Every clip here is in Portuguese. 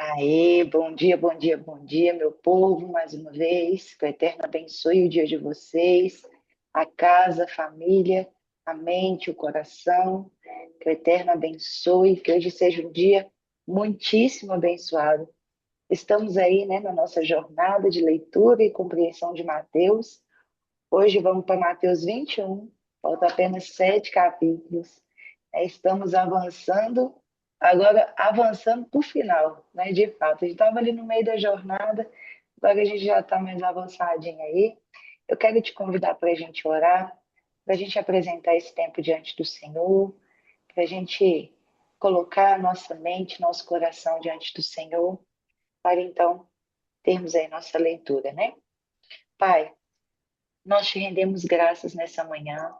Aê, bom dia, bom dia, bom dia, meu povo, mais uma vez. Que o Eterno abençoe o dia de vocês, a casa, a família, a mente, o coração. Que o Eterno abençoe, que hoje seja um dia muitíssimo abençoado. Estamos aí, né, na nossa jornada de leitura e compreensão de Mateus. Hoje vamos para Mateus 21, falta apenas 7 capítulos. Estamos avançando, agora avançando para o final, né? De fato, a gente estava ali no meio da jornada, agora a gente já está mais avançadinho aí. Eu quero te convidar para a gente orar, para a gente apresentar esse tempo diante do Senhor, para a gente colocar nossa mente, nosso coração diante do Senhor, para então termos aí nossa leitura, né? Pai, nós te rendemos graças nessa manhã,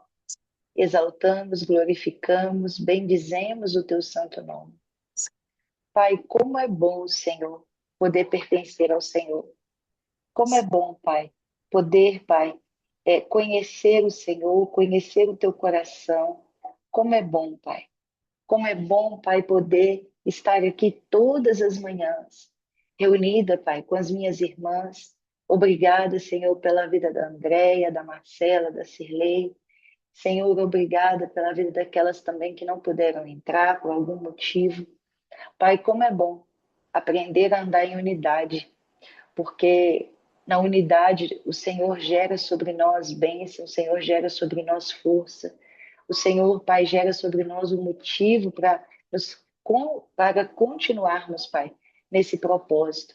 exaltamos, glorificamos, bendizemos o teu santo nome. Pai, como é bom, Senhor, poder pertencer ao Senhor. Como é bom, Pai, poder, Pai, conhecer o Senhor, conhecer o teu coração. Como é bom, Pai. Como é bom, Pai, poder estar aqui todas as manhãs, reunida, Pai, com as minhas irmãs. Obrigada, Senhor, pela vida da Andréia, da Marcela, da Cirlei. Senhor, obrigada pela vida daquelas também que não puderam entrar por algum motivo. Pai, como é bom aprender a andar em unidade, porque na unidade o Senhor gera sobre nós bênção, o Senhor gera sobre nós força, o Senhor, Pai, gera sobre nós um motivo para continuarmos, Pai, nesse propósito.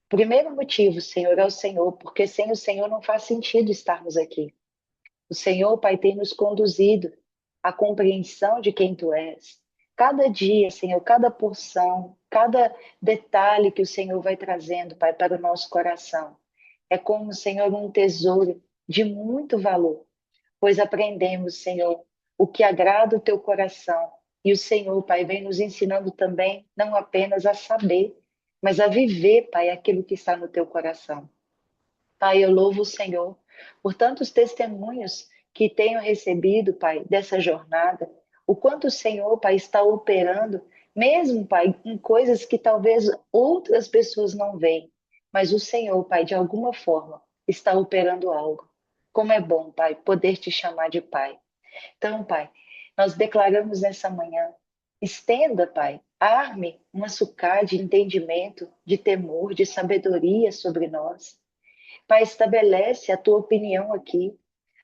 Primeiro motivo, Senhor, é o Senhor, porque sem o Senhor não faz sentido estarmos aqui. O Senhor, Pai, tem nos conduzido à compreensão de quem Tu és. Cada dia, Senhor, cada porção, cada detalhe que o Senhor vai trazendo, Pai, para o nosso coração. É como, Senhor, um tesouro de muito valor, pois aprendemos, Senhor, o que agrada o Teu coração. E o Senhor, Pai, vem nos ensinando também, não apenas a saber, mas a viver, Pai, aquilo que está no Teu coração. Pai, eu louvo o Senhor por tantos testemunhos que tenho recebido, Pai, dessa jornada. O quanto o Senhor, Pai, está operando, mesmo, Pai, em coisas que talvez outras pessoas não veem. Mas o Senhor, Pai, de alguma forma, está operando algo. Como é bom, Pai, poder te chamar de Pai. Então, Pai, nós declaramos nessa manhã, estenda, Pai, arme um açucar de entendimento, de temor, de sabedoria sobre nós. Pai, estabelece a tua opinião aqui,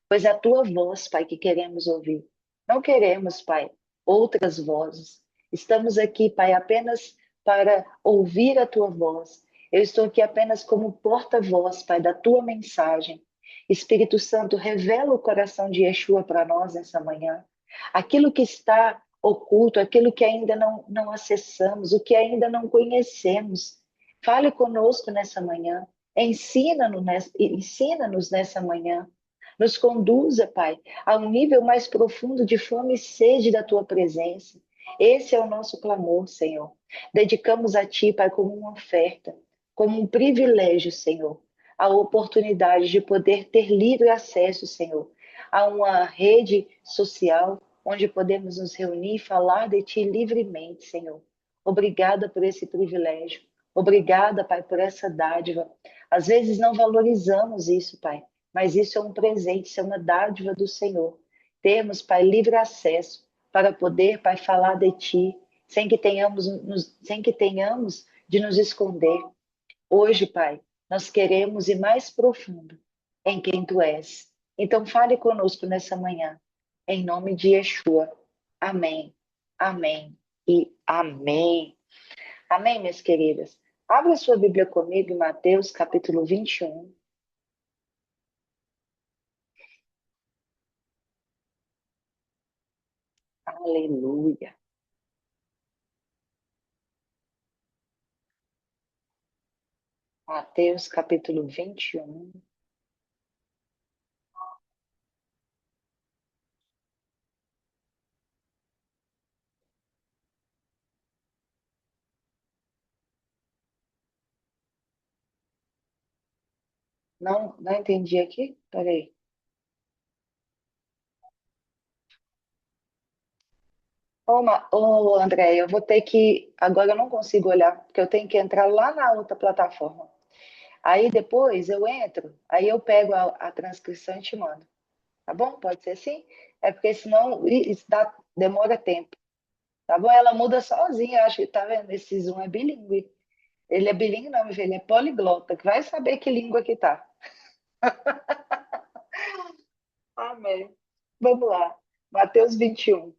pois é a tua voz, Pai, que queremos ouvir. Não queremos, Pai, outras vozes. Estamos aqui, Pai, apenas para ouvir a tua voz. Eu estou aqui apenas como porta-voz, Pai, da tua mensagem. Espírito Santo, revela o coração de Yeshua para nós nessa manhã. Aquilo que está oculto, aquilo que ainda não acessamos, o que ainda não conhecemos. Fale conosco nessa manhã. Ensina-nos nessa manhã. Nos conduza, Pai, a um nível mais profundo de fome e sede da tua presença. Esse é o nosso clamor, Senhor. Dedicamos a Ti, Pai, como uma oferta, como um privilégio, Senhor, a oportunidade de poder ter livre acesso, Senhor, a uma rede social onde podemos nos reunir e falar de Ti livremente, Senhor. Obrigada por esse privilégio. Obrigada, Pai, por essa dádiva. Às vezes não valorizamos isso, Pai, mas isso é um presente, isso é uma dádiva do Senhor. Termos, Pai, livre acesso para poder, Pai, falar de Ti, sem que tenhamos de nos esconder. Hoje, Pai, nós queremos ir mais profundo em quem Tu és. Então, fale conosco nessa manhã, em nome de Yeshua. Amém, amém e amém. Amém, minhas queridas. Abra sua Bíblia comigo em Mateus, capítulo 21. Aleluia. Mateus, capítulo 21. Não entendi aqui? Peraí. Ô, André, eu vou ter que. Agora eu não consigo olhar, porque eu tenho que entrar lá na outra plataforma. Aí depois eu entro, aí eu pego a transcrição e te mando. Tá bom? Pode ser assim? É porque senão isso demora tempo. Tá bom? Ela muda sozinha, eu acho que tá vendo? Esse Zoom é bilíngue. Ele é bilíngue, não, meu filho, ele é poliglota, que vai saber que língua que tá. Amém. Vamos lá. Mateus 21.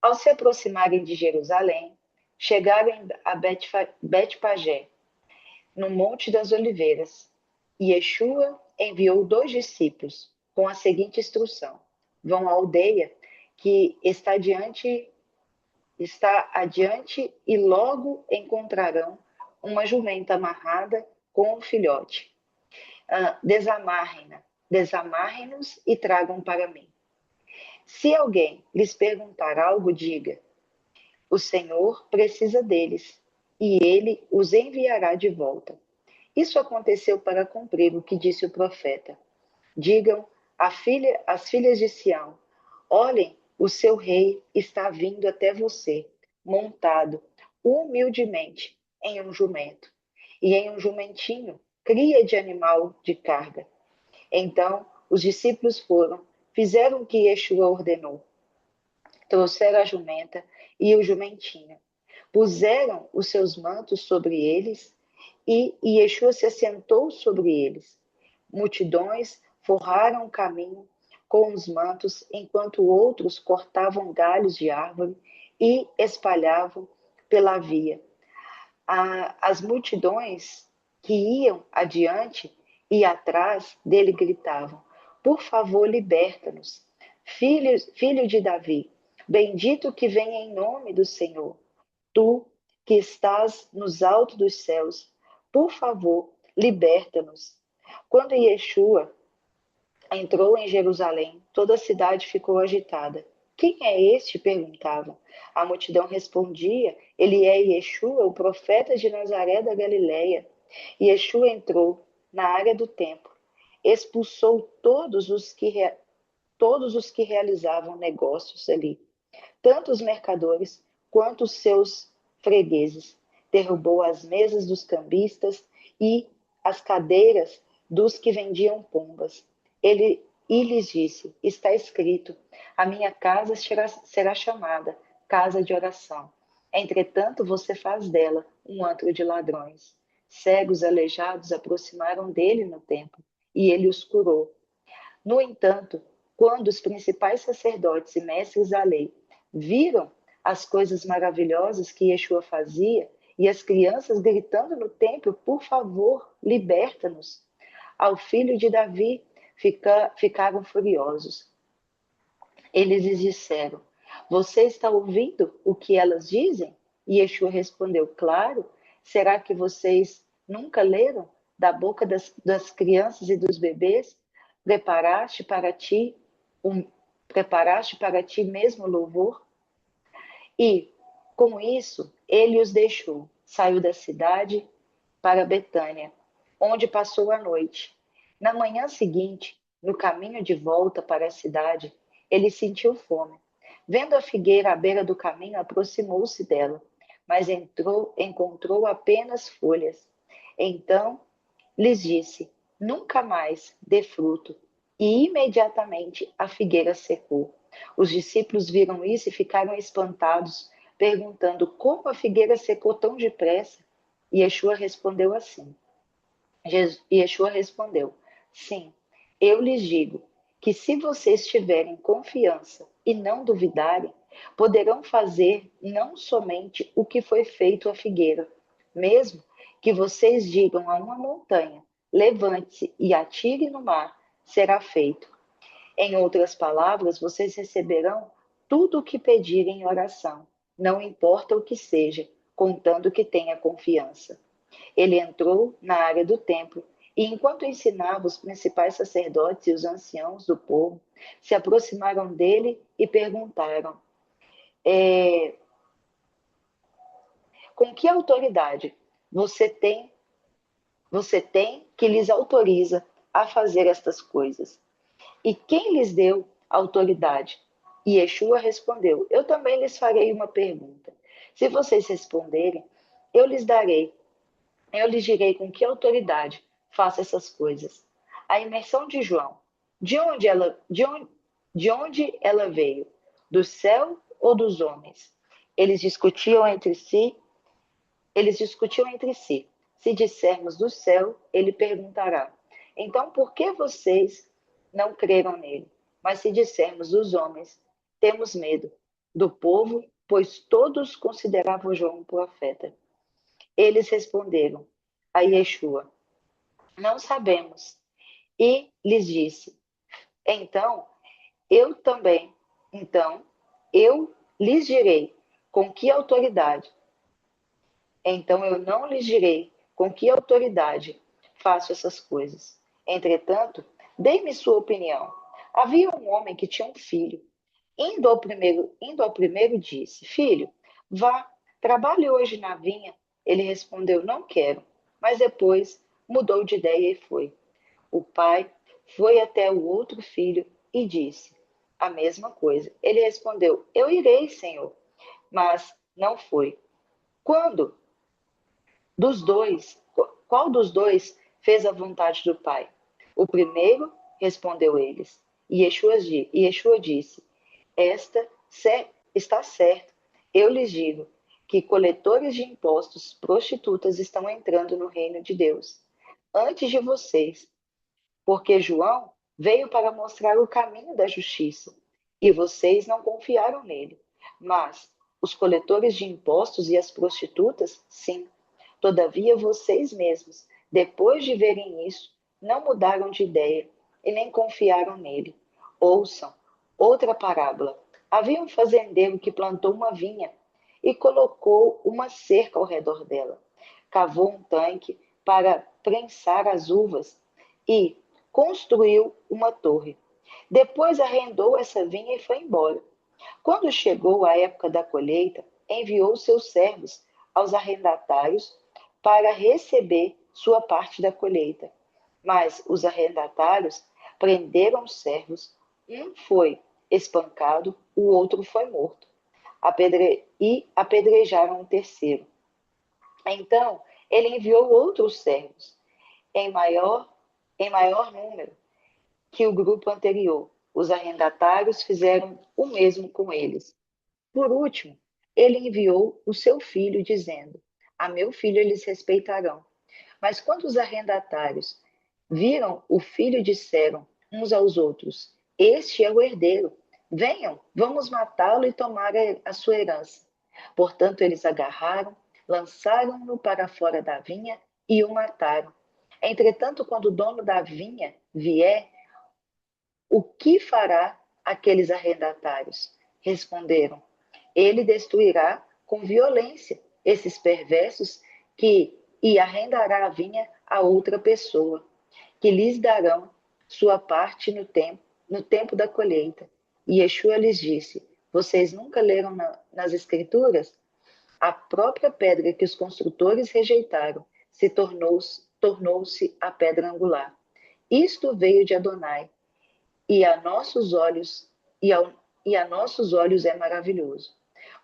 Ao se aproximarem de Jerusalém, chegaram a Betfagé, no Monte das Oliveiras, e Yeshua enviou 2 discípulos com a seguinte instrução: vão à aldeia que está adiante e logo encontrarão uma jumenta amarrada com um filhote. Desamarrem-nos e tragam para mim. Se alguém lhes perguntar algo, diga: o Senhor precisa deles e ele os enviará de volta. Isso aconteceu para cumprir o que disse o profeta. Digam às filhas de Sião: olhem, o seu rei está vindo até você, montado humildemente em um jumento, e em um jumentinho, cria de animal de carga. Então os discípulos foram, fizeram o que Yeshua ordenou. Trouxeram a jumenta e o jumentinho. Puseram os seus mantos sobre eles e Yeshua se assentou sobre eles. Multidões forraram o caminho com os mantos, enquanto outros cortavam galhos de árvore e espalhavam pela via. As multidões que iam adiante e atrás dele gritavam: por favor, liberta-nos, filho de Davi, bendito que vem em nome do Senhor. Tu que estás nos altos dos céus, por favor, liberta-nos. Quando Yeshua entrou em Jerusalém, toda a cidade ficou agitada. Quem é este? Perguntavam. A multidão respondia: ele é Yeshua, o profeta de Nazaré da Galileia. Yeshua entrou na área do templo, expulsou todos os que realizavam negócios ali, tanto os mercadores quanto os seus fregueses. Derrubou as mesas dos cambistas e as cadeiras dos que vendiam pombas. E lhes disse: está escrito, a minha casa será chamada casa de oração. Entretanto, você faz dela um antro de ladrões. Cegos aleijados aproximaram dele no templo, e ele os curou. No entanto, quando os principais sacerdotes e mestres da lei viram as coisas maravilhosas que Yeshua fazia e as crianças gritando no templo: por favor, liberta-nos, ao filho de Davi, ficaram furiosos. Eles lhes disseram: você está ouvindo o que elas dizem? E Yeshua respondeu: claro. Será que vocês nunca leram da boca das crianças e dos bebês? Preparaste para ti um, preparaste para ti mesmo louvor? E, com isso, ele os deixou, saiu da cidade para Betânia, onde passou a noite. Na manhã seguinte, no caminho de volta para a cidade, ele sentiu fome. Vendo a figueira à beira do caminho, aproximou-se dela, mas encontrou apenas folhas. Então lhes disse: nunca mais dê fruto. E imediatamente a figueira secou. Os discípulos viram isso e ficaram espantados, perguntando como a figueira secou tão depressa. E Yeshua respondeu assim: Yeshua respondeu: sim, eu lhes digo que se vocês tiverem confiança e não duvidarem, poderão fazer não somente o que foi feito à figueira, mesmo que vocês digam a uma montanha: levante-se e atire no mar, será feito. Em outras palavras, vocês receberão tudo o que pedirem em oração, não importa o que seja, contando que tenha confiança. Ele entrou na área do templo e, enquanto ensinava, os principais sacerdotes e os anciãos do povo se aproximaram dele e perguntaram: é, com que autoridade você tem, você tem que lhes autoriza a fazer estas coisas? E quem lhes deu autoridade? E Yeshua respondeu: Eu também lhes farei uma pergunta. Se vocês responderem, eu lhes darei, eu lhes direi com que autoridade faço essas coisas. A imersão de João, de onde ela veio? Do céu ou dos homens? Eles discutiam entre si, eles discutiam entre si. Se dissermos do céu, ele perguntará: Então por que vocês não creram nele? Mas se dissermos dos homens, temos medo do povo, pois todos consideravam João um profeta. Eles responderam a Yeshua: Não sabemos. E lhes disse: Então eu também, então eu lhes direi com que autoridade. Então eu não lhes direi com que autoridade faço essas coisas. Entretanto, dê-me sua opinião. Havia um homem que tinha um filho. Indo ao primeiro disse: Filho, vá, trabalhe hoje na vinha. Ele respondeu: Não quero. Mas depois mudou de ideia e foi. O pai foi até o outro filho e disse a mesma coisa. Ele respondeu: Eu irei, senhor. Mas não foi. Quando dos dois, qual dos dois fez a vontade do pai? O primeiro, respondeu eles. E Yeshua disse: Esta está certo. Eu lhes digo que coletores de impostos, prostitutas estão entrando no reino de Deus antes de vocês, porque João veio para mostrar o caminho da justiça e vocês não confiaram nele. Mas os coletores de impostos e as prostitutas, sim. Todavia vocês mesmos, depois de verem isso, não mudaram de ideia e nem confiaram nele. Ouçam outra parábola. Havia um fazendeiro que plantou uma vinha e colocou uma cerca ao redor dela. Cavou um tanque para prensar as uvas e construiu uma torre. Depois arrendou essa vinha e foi embora. Quando chegou a época da colheita, enviou seus servos aos arrendatários para receber sua parte da colheita. Mas os arrendatários prenderam os servos, um foi espancado, o outro foi morto, e apedrejaram o terceiro. Então ele enviou outros servos, em maior, em maior número que o grupo anterior. Os arrendatários fizeram o mesmo com eles. Por último, ele enviou o seu filho, dizendo: A meu filho eles respeitarão. Mas quando os arrendatários viram o filho, disseram uns aos outros: Este é o herdeiro. Venham, vamos matá-lo e tomar a sua herança. Portanto, eles agarraram, lançaram-no para fora da vinha e o mataram. Entretanto, quando o dono da vinha vier, o que fará aqueles arrendatários? Responderam: Ele destruirá com violência esses perversos e arrendará a vinha a outra pessoa, que lhes darão sua parte no tempo da colheita. E Yeshua lhes disse: Vocês nunca leram nas Escrituras? A própria pedra que os construtores rejeitaram tornou-se a pedra angular. Isto veio de Adonai, e a nossos olhos e a nossos olhos é maravilhoso.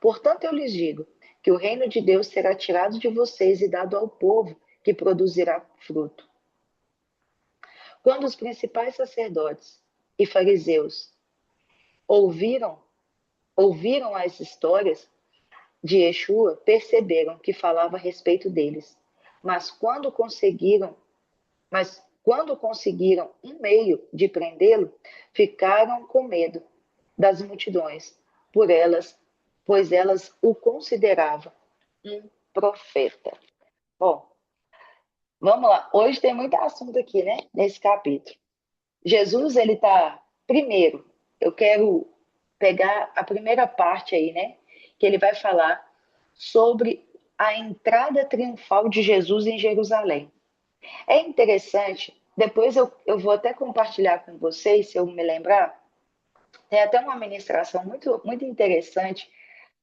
Portanto, eu lhes digo que o reino de Deus será tirado de vocês e dado ao povo que produzirá fruto. Quando os principais sacerdotes e fariseus ouviram ouviram as histórias de Yeshua, perceberam que falava a respeito deles. Mas quando conseguiram um meio de prendê-lo, ficaram com medo das multidões, por elas, pois elas o consideravam um profeta. Bom, vamos lá. Hoje tem muito assunto aqui, né? Nesse capítulo. Jesus, ele tá. Primeiro, eu quero pegar a primeira parte aí, né? Que ele vai falar sobre a entrada triunfal de Jesus em Jerusalém. É interessante, depois eu vou até compartilhar com vocês, se eu me lembrar, tem até uma ministração muito interessante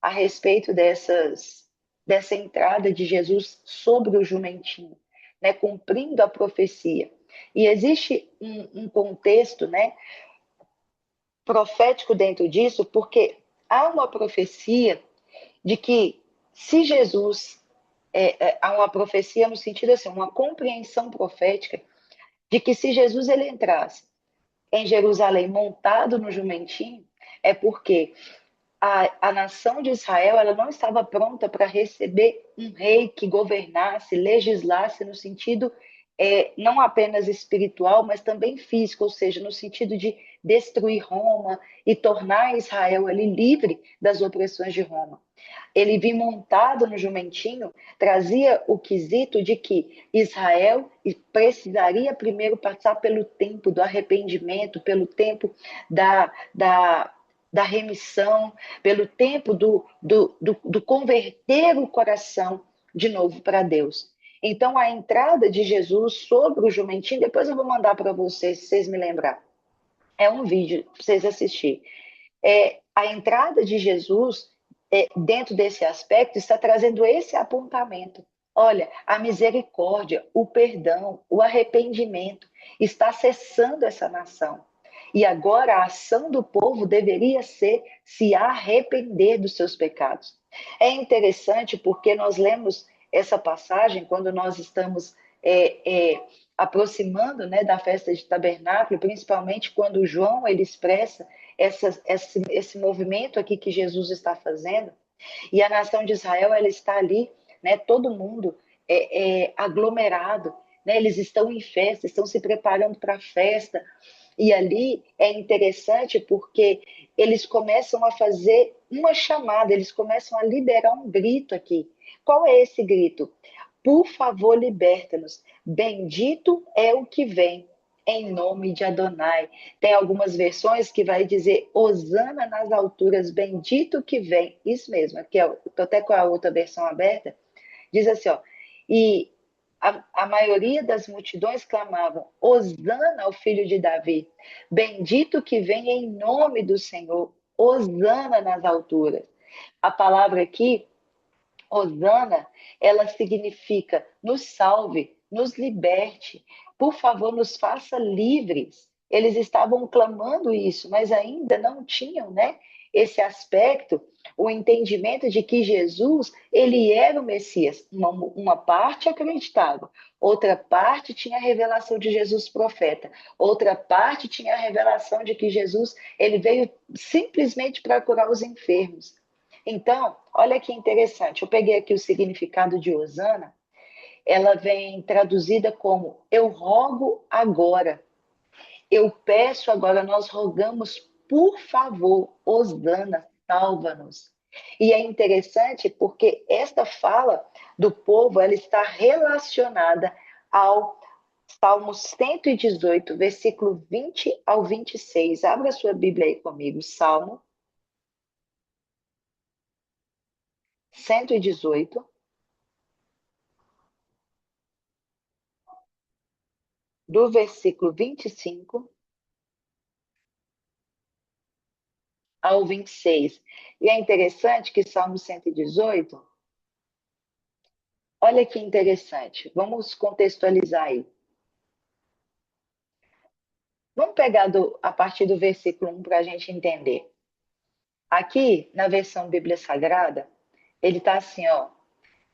a respeito dessa entrada de Jesus sobre o jumentinho, né, cumprindo a profecia. E existe um contexto, né, profético dentro disso, porque há uma profecia de que se Jesus, há uma profecia no sentido assim, uma compreensão profética de que se Jesus ele entrasse em Jerusalém montado no jumentinho, é porque a nação de Israel ela não estava pronta para receber um rei que governasse, legislasse no sentido não apenas espiritual, mas também físico, ou seja, no sentido de destruir Roma e tornar Israel ali livre das opressões de Roma. Ele vinha montado no jumentinho, trazia o quesito de que Israel precisaria primeiro passar pelo tempo do arrependimento, pelo tempo da remissão, pelo tempo do converter o coração de novo para Deus. Então, a entrada de Jesus sobre o jumentinho, depois eu vou mandar para vocês, se vocês me lembrar. É um vídeo para vocês assistirem. A entrada de Jesus, dentro desse aspecto, está trazendo esse apontamento. Olha, a misericórdia, o perdão, o arrependimento está cessando essa nação. E agora a ação do povo deveria ser se arrepender dos seus pecados. É interessante porque nós lemos essa passagem quando nós estamos aproximando, né, da festa de tabernáculo, principalmente quando João ele expressa esse movimento aqui que Jesus está fazendo, e a nação de Israel ela está ali, né, todo mundo aglomerado, né, eles estão em festa, estão se preparando para a festa, e ali é interessante porque eles começam a fazer uma chamada, eles começam a liberar um grito aqui. Qual é esse grito? Por favor, liberta-nos. Bendito é o que vem, em nome de Adonai. Tem algumas versões que vai dizer Hosana nas alturas, bendito que vem. Isso mesmo, aqui estou até com a outra versão aberta. Diz assim, ó, e a maioria das multidões clamavam, Hosana ao filho de Davi, bendito que vem em nome do Senhor, Hosana nas alturas. A palavra aqui, Hosana, ela significa nos salve, nos liberte, por favor, nos faça livres. Eles estavam clamando isso, mas ainda não tinham, né, esse aspecto, o entendimento de que Jesus, ele era o Messias. Uma parte acreditava, outra parte tinha a revelação de Jesus profeta, outra parte tinha a revelação de que Jesus, ele veio simplesmente para curar os enfermos. Então, olha que interessante, eu peguei aqui o significado de Hosana, ela vem traduzida como eu rogo agora, eu peço agora, nós rogamos, por favor, Hosana, salva-nos. E é interessante porque esta fala do povo, ela está relacionada ao Salmo 118, versículo 20 ao 26. Abra sua Bíblia aí comigo, Salmo 118, do versículo 25 ao 26. E é interessante que Salmo 118, olha que interessante, vamos contextualizar aí. Vamos pegar a partir do versículo 1 para a gente entender. Aqui, na versão Bíblia Sagrada, ele está assim, ó.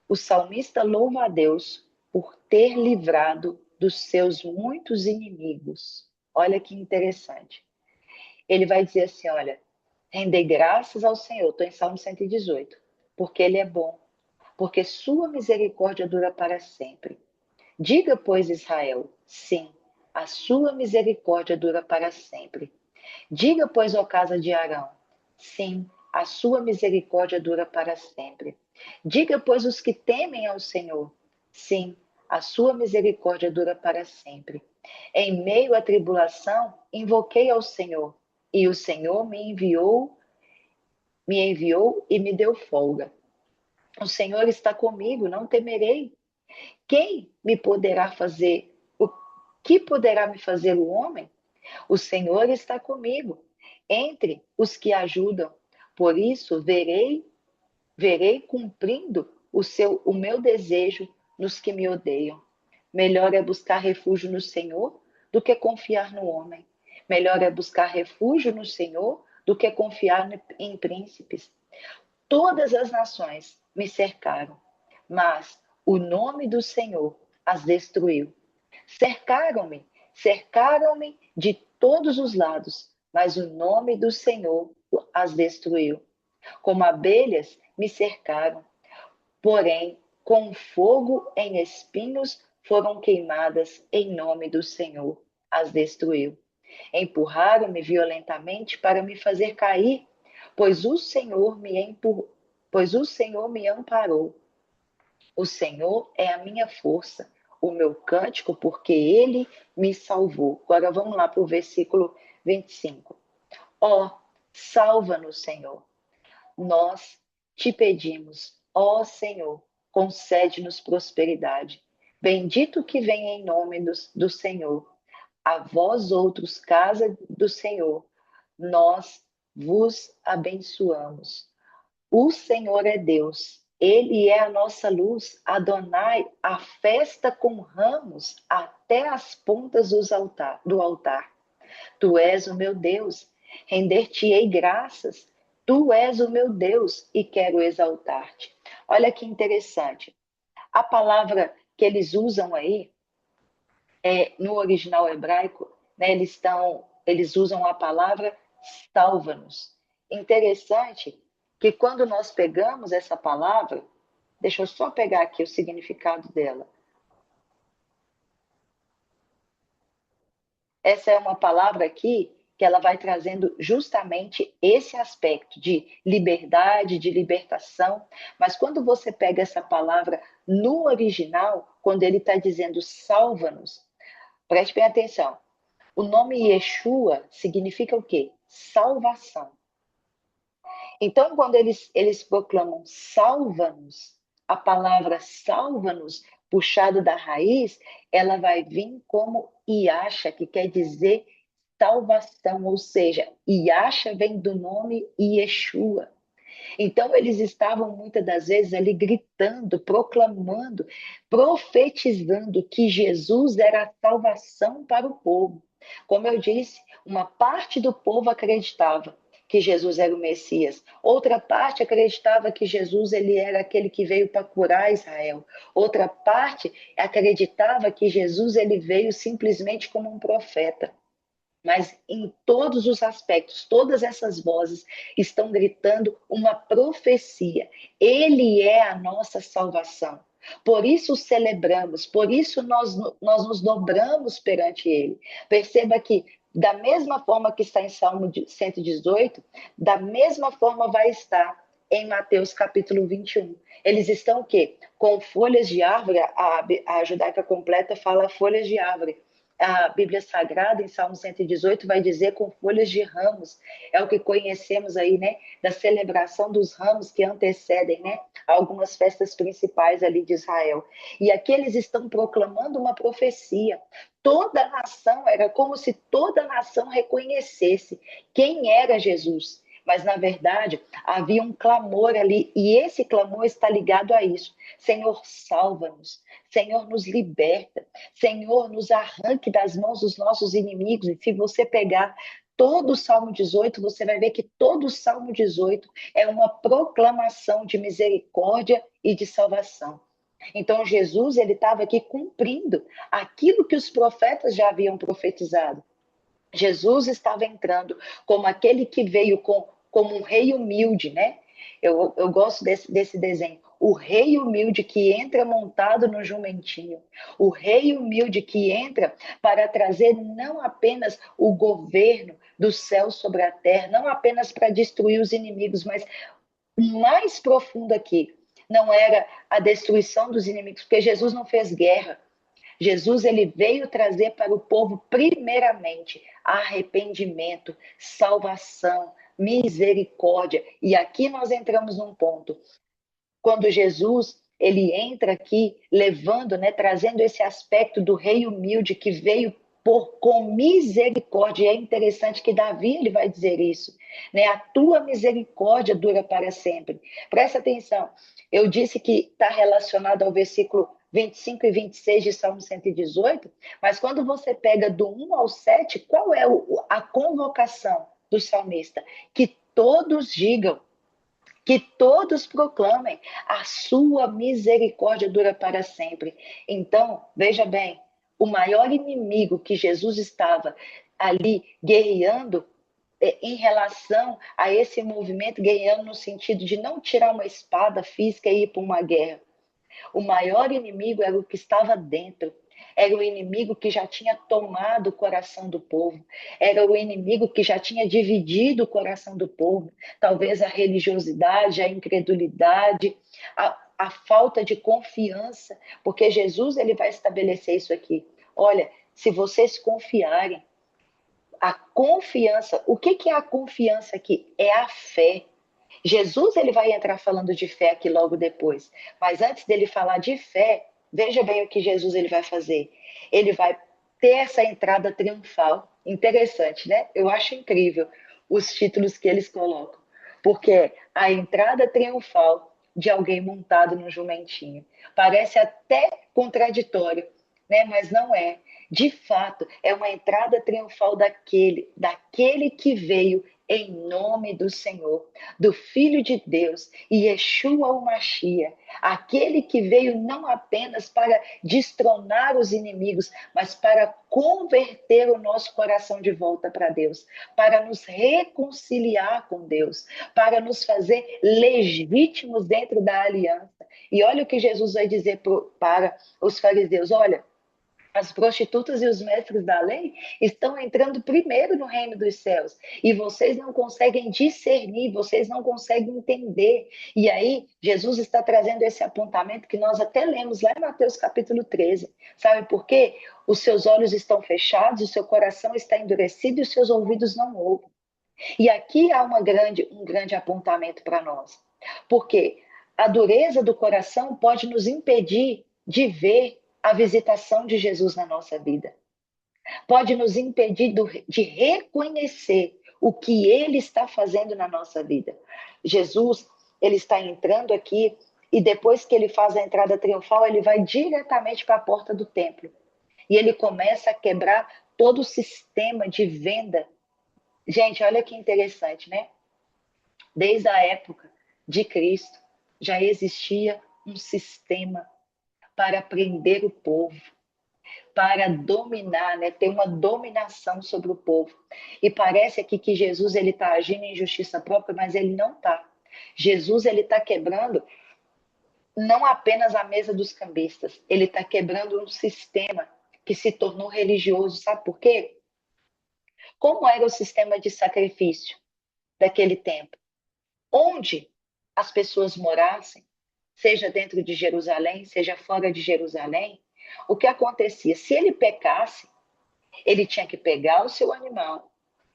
O salmista louva a Deus por ter livrado dos seus muitos inimigos. Olha que interessante. Ele vai dizer assim, olha, render graças ao Senhor, estou em Salmo 118, porque Ele é bom, porque sua misericórdia dura para sempre. Diga, pois, Israel, sim, a sua misericórdia dura para sempre. Diga, pois, ó casa de Arão, sim, a sua misericórdia dura para sempre. Diga, pois, os que temem ao Senhor, sim, a sua misericórdia dura para sempre. Em meio à tribulação, invoquei ao Senhor, e o Senhor me enviou e me deu folga. O Senhor está comigo, não temerei. Quem me poderá fazer? O que poderá me fazer o homem? O Senhor está comigo, entre os que ajudam. Por isso verei cumprindo o meu desejo nos que me odeiam. Melhor é buscar refúgio no Senhor do que confiar no homem. Melhor é buscar refúgio no Senhor do que confiar em príncipes. Todas as nações me cercaram, mas o nome do Senhor as destruiu. Cercaram-me de todos os lados, mas o nome do Senhor as destruiu. Como abelhas me cercaram, porém, com fogo em espinhos foram queimadas em nome do Senhor, as destruiu. Empurraram-me violentamente para me fazer cair, pois o Senhor me amparou. O Senhor é a minha força, o meu cântico, porque ele me salvou. Agora vamos lá para o versículo 25. Ó, salva-nos, Senhor. Nós te pedimos, ó Senhor, concede-nos prosperidade. Bendito que vem em nome do Senhor. A vós outros, casa do Senhor, nós vos abençoamos. O Senhor é Deus, Ele é a nossa luz. Adonai, a festa com ramos até as pontas do altar. Tu és o meu Deus, render-te-ei graças. Tu és o meu Deus e quero exaltar-te. Olha que interessante. A palavra que eles usam aí, no original hebraico, né, eles usam a palavra salva-nos. Interessante que quando nós pegamos essa palavra, deixa eu só pegar aqui o significado dela. Essa é uma palavra aqui que ela vai trazendo justamente esse aspecto de liberdade, de libertação. Mas quando você pega essa palavra no original, quando ele está dizendo salva-nos, preste bem atenção. O nome Yeshua significa o quê? Salvação. Então, quando eles proclamam salva-nos, a palavra salva-nos, puxado da raiz, ela vai vir como Yasha, que quer dizer salvação, ou seja, Yasha vem do nome Yeshua. Então, eles estavam muitas das vezes ali gritando, proclamando, profetizando que Jesus era a salvação para o povo. Como eu disse, uma parte do povo acreditava que Jesus era o Messias. Outra parte acreditava que Jesus ele era aquele que veio para curar Israel. Outra parte acreditava que Jesus ele veio simplesmente como um profeta. Mas em todos os aspectos, todas essas vozes estão gritando uma profecia. Ele é a nossa salvação. Por isso celebramos, por isso nós nos dobramos perante Ele. Perceba que, da mesma forma que está em Salmo 118, da mesma forma vai estar em Mateus capítulo 21. Eles estão o quê? Com folhas de árvore, a judaica completa fala folhas de árvore. A Bíblia Sagrada, em Salmo 118, vai dizer com folhas de ramos. É o que conhecemos aí, né? Da celebração dos ramos que antecedem, né? Algumas festas principais ali de Israel. E aqui eles estão proclamando uma profecia. Toda a nação, era como se toda a nação reconhecesse quem era Jesus. Mas, na verdade, havia um clamor ali, e esse clamor está ligado a isso. Senhor, salva-nos. Senhor, nos liberta. Senhor, nos arranque das mãos dos nossos inimigos. E se você pegar todo o Salmo 18, você vai ver que todo o Salmo 18 é uma proclamação de misericórdia e de salvação. Então, Jesus, ele estava aqui cumprindo aquilo que os profetas já haviam profetizado. Jesus estava entrando como aquele que veio como um rei humilde, né? Eu gosto desse desenho. O rei humilde que entra montado no jumentinho. O rei humilde que entra para trazer não apenas o governo do céu sobre a terra, não apenas para destruir os inimigos, mas o mais profundo aqui não era a destruição dos inimigos, porque Jesus não fez guerra. Jesus ele veio trazer para o povo primeiramente arrependimento, salvação, misericórdia. E aqui nós entramos num ponto. Quando Jesus ele entra aqui levando, né, trazendo esse aspecto do rei humilde que veio com misericórdia. E é interessante que Davi ele vai dizer isso, né? A tua misericórdia dura para sempre. Presta atenção. Eu disse que está relacionado ao versículo 25 e 26 de Salmo 118, mas quando você pega do 1 ao 7, qual é a convocação do salmista? Que todos digam, que todos proclamem, a sua misericórdia dura para sempre. Então, veja bem, o maior inimigo que Jesus estava ali guerreando em relação a esse movimento, guerreando no sentido de não tirar uma espada física e ir para uma guerra. O maior inimigo era o que estava dentro. Era o inimigo que já tinha tomado o coração do povo. Era o inimigo que já tinha dividido o coração do povo. Talvez a religiosidade, a incredulidade, a falta de confiança. Porque Jesus ele vai estabelecer isso aqui. Olha, se vocês confiarem, a confiança, o que é a confiança aqui? É a fé. Jesus ele vai entrar falando de fé aqui logo depois, mas antes dele falar de fé, veja bem o que Jesus ele vai fazer. Ele vai ter essa entrada triunfal, interessante, né? Eu acho incrível os títulos que eles colocam, porque a entrada triunfal de alguém montado no jumentinho parece até contraditório, né? Mas não é. De fato, é uma entrada triunfal daquele que veio em nome do Senhor, do Filho de Deus, Yeshua o Machia, aquele que veio não apenas para destronar os inimigos, mas para converter o nosso coração de volta para Deus, para nos reconciliar com Deus, para nos fazer legítimos dentro da aliança. E olha o que Jesus vai dizer para os fariseus: olha, as prostitutas e os mestres da lei estão entrando primeiro no reino dos céus. E vocês não conseguem discernir, vocês não conseguem entender. E aí, Jesus está trazendo esse apontamento que nós até lemos lá em Mateus capítulo 13. Sabe por quê? Os seus olhos estão fechados, o seu coração está endurecido e os seus ouvidos não ouvem. E aqui há um grande apontamento para nós. Porque a dureza do coração pode nos impedir de ver a visitação de Jesus na nossa vida. Pode nos impedir de reconhecer o que ele está fazendo na nossa vida. Jesus, ele está entrando aqui e depois que ele faz a entrada triunfal, ele vai diretamente para a porta do templo. E ele começa a quebrar todo o sistema de venda. Gente, olha que interessante, né? Desde a época de Cristo, já existia um sistema para prender o povo, para dominar, né, ter uma dominação sobre o povo. E parece aqui que Jesus ele está agindo em justiça própria, mas ele não está. Jesus ele está quebrando não apenas a mesa dos cambistas, ele está quebrando um sistema que se tornou religioso. Sabe por quê? Como era o sistema de sacrifício daquele tempo? Onde as pessoas morassem, seja dentro de Jerusalém, seja fora de Jerusalém, o que acontecia? Se ele pecasse, ele tinha que pegar o seu animal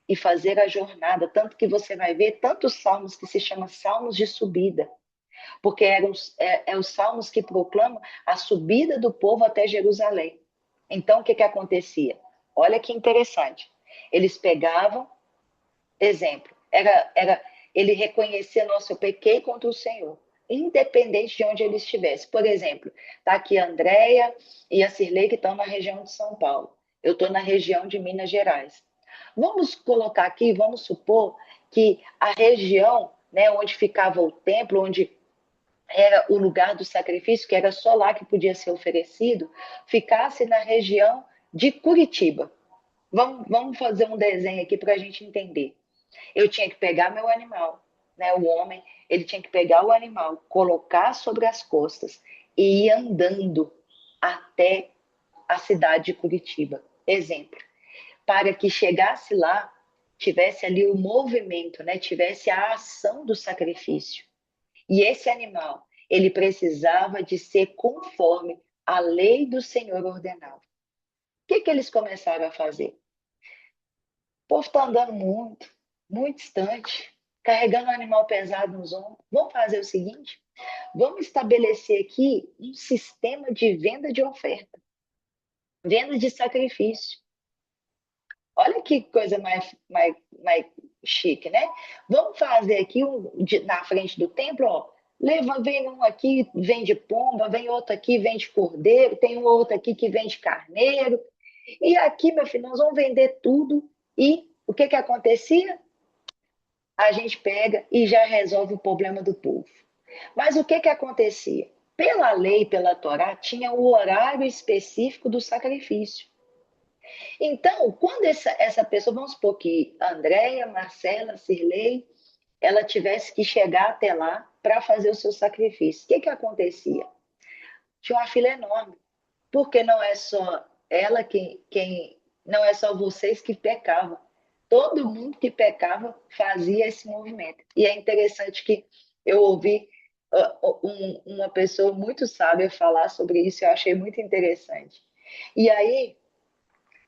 e fazer a jornada, tanto que você vai ver tantos salmos que se chamam salmos de subida, porque os salmos que proclamam a subida do povo até Jerusalém. Então, o que acontecia? Olha que interessante. Eles pegavam, exemplo, ele reconhecia, nossa, eu pequei contra o Senhor, independente de onde ele estivesse. Por exemplo, está aqui a Andréia e a Cirlei, que estão na região de São Paulo. Eu estou na região de Minas Gerais. Vamos colocar aqui, vamos supor que a região, né, onde ficava o templo, onde era o lugar do sacrifício, que era só lá que podia ser oferecido, ficasse na região de Curitiba. Vamos fazer um desenho aqui para a gente entender. Eu tinha que pegar meu animal, né? O homem, ele tinha que pegar o animal, colocar sobre as costas e ir andando até a cidade de Curitiba. Exemplo, para que chegasse lá, tivesse ali o movimento, né? Tivesse a ação do sacrifício. E esse animal, ele precisava de ser conforme a lei do Senhor ordenava. O que eles começaram a fazer? O povo está andando muito, muito distante, carregando um animal pesado nos ombros. Vamos fazer o seguinte: vamos estabelecer aqui um sistema de venda de oferta, venda de sacrifício. Olha que coisa mais chique, né? Vamos fazer aqui na frente do templo, ó, Leva, vem um aqui, vende pomba, vem outro aqui, vende cordeiro, tem um outro aqui que vende carneiro. E aqui, meu filho, nós vamos vender tudo. E o que que acontecia? A gente pega e já resolve o problema do povo. Mas o que que acontecia? Pela lei, pela Torá, tinha o horário específico do sacrifício. Então, quando essa pessoa, vamos supor que Andréia, Marcela, Cirlei, ela tivesse que chegar até lá para fazer o seu sacrifício. O que que acontecia? Tinha uma fila enorme, porque não é só ela quem não é só vocês que pecavam. Todo mundo que pecava fazia esse movimento. E é interessante que eu ouvi uma pessoa muito sábia falar sobre isso, eu achei muito interessante. E aí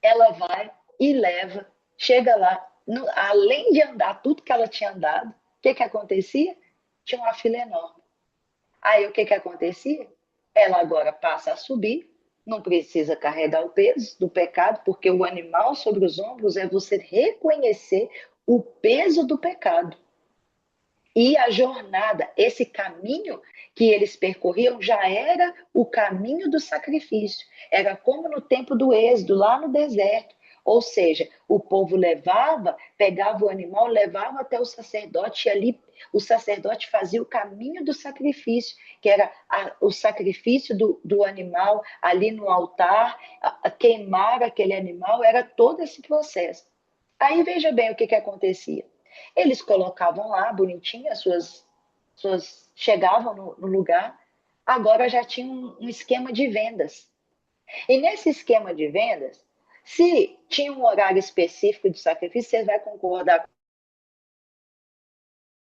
ela vai e leva, chega lá, além de andar tudo que ela tinha andado, o que que acontecia? Tinha uma fila enorme. Aí o que que acontecia? Ela agora passa a subir, não precisa carregar o peso do pecado, porque o animal sobre os ombros é você reconhecer o peso do pecado. E a jornada, esse caminho que eles percorriam já era o caminho do sacrifício. Era como no tempo do Êxodo, lá no deserto. Ou seja, o povo levava, pegava o animal, levava até o sacerdote, e ali o sacerdote fazia o caminho do sacrifício, que era o sacrifício do animal ali no altar, queimar aquele animal, era todo esse processo. Aí veja bem o que, que acontecia. Eles colocavam lá bonitinho chegavam no lugar, agora já tinha um esquema de vendas. E nesse esquema de vendas, se tinha um horário específico de sacrifício, você vai concordar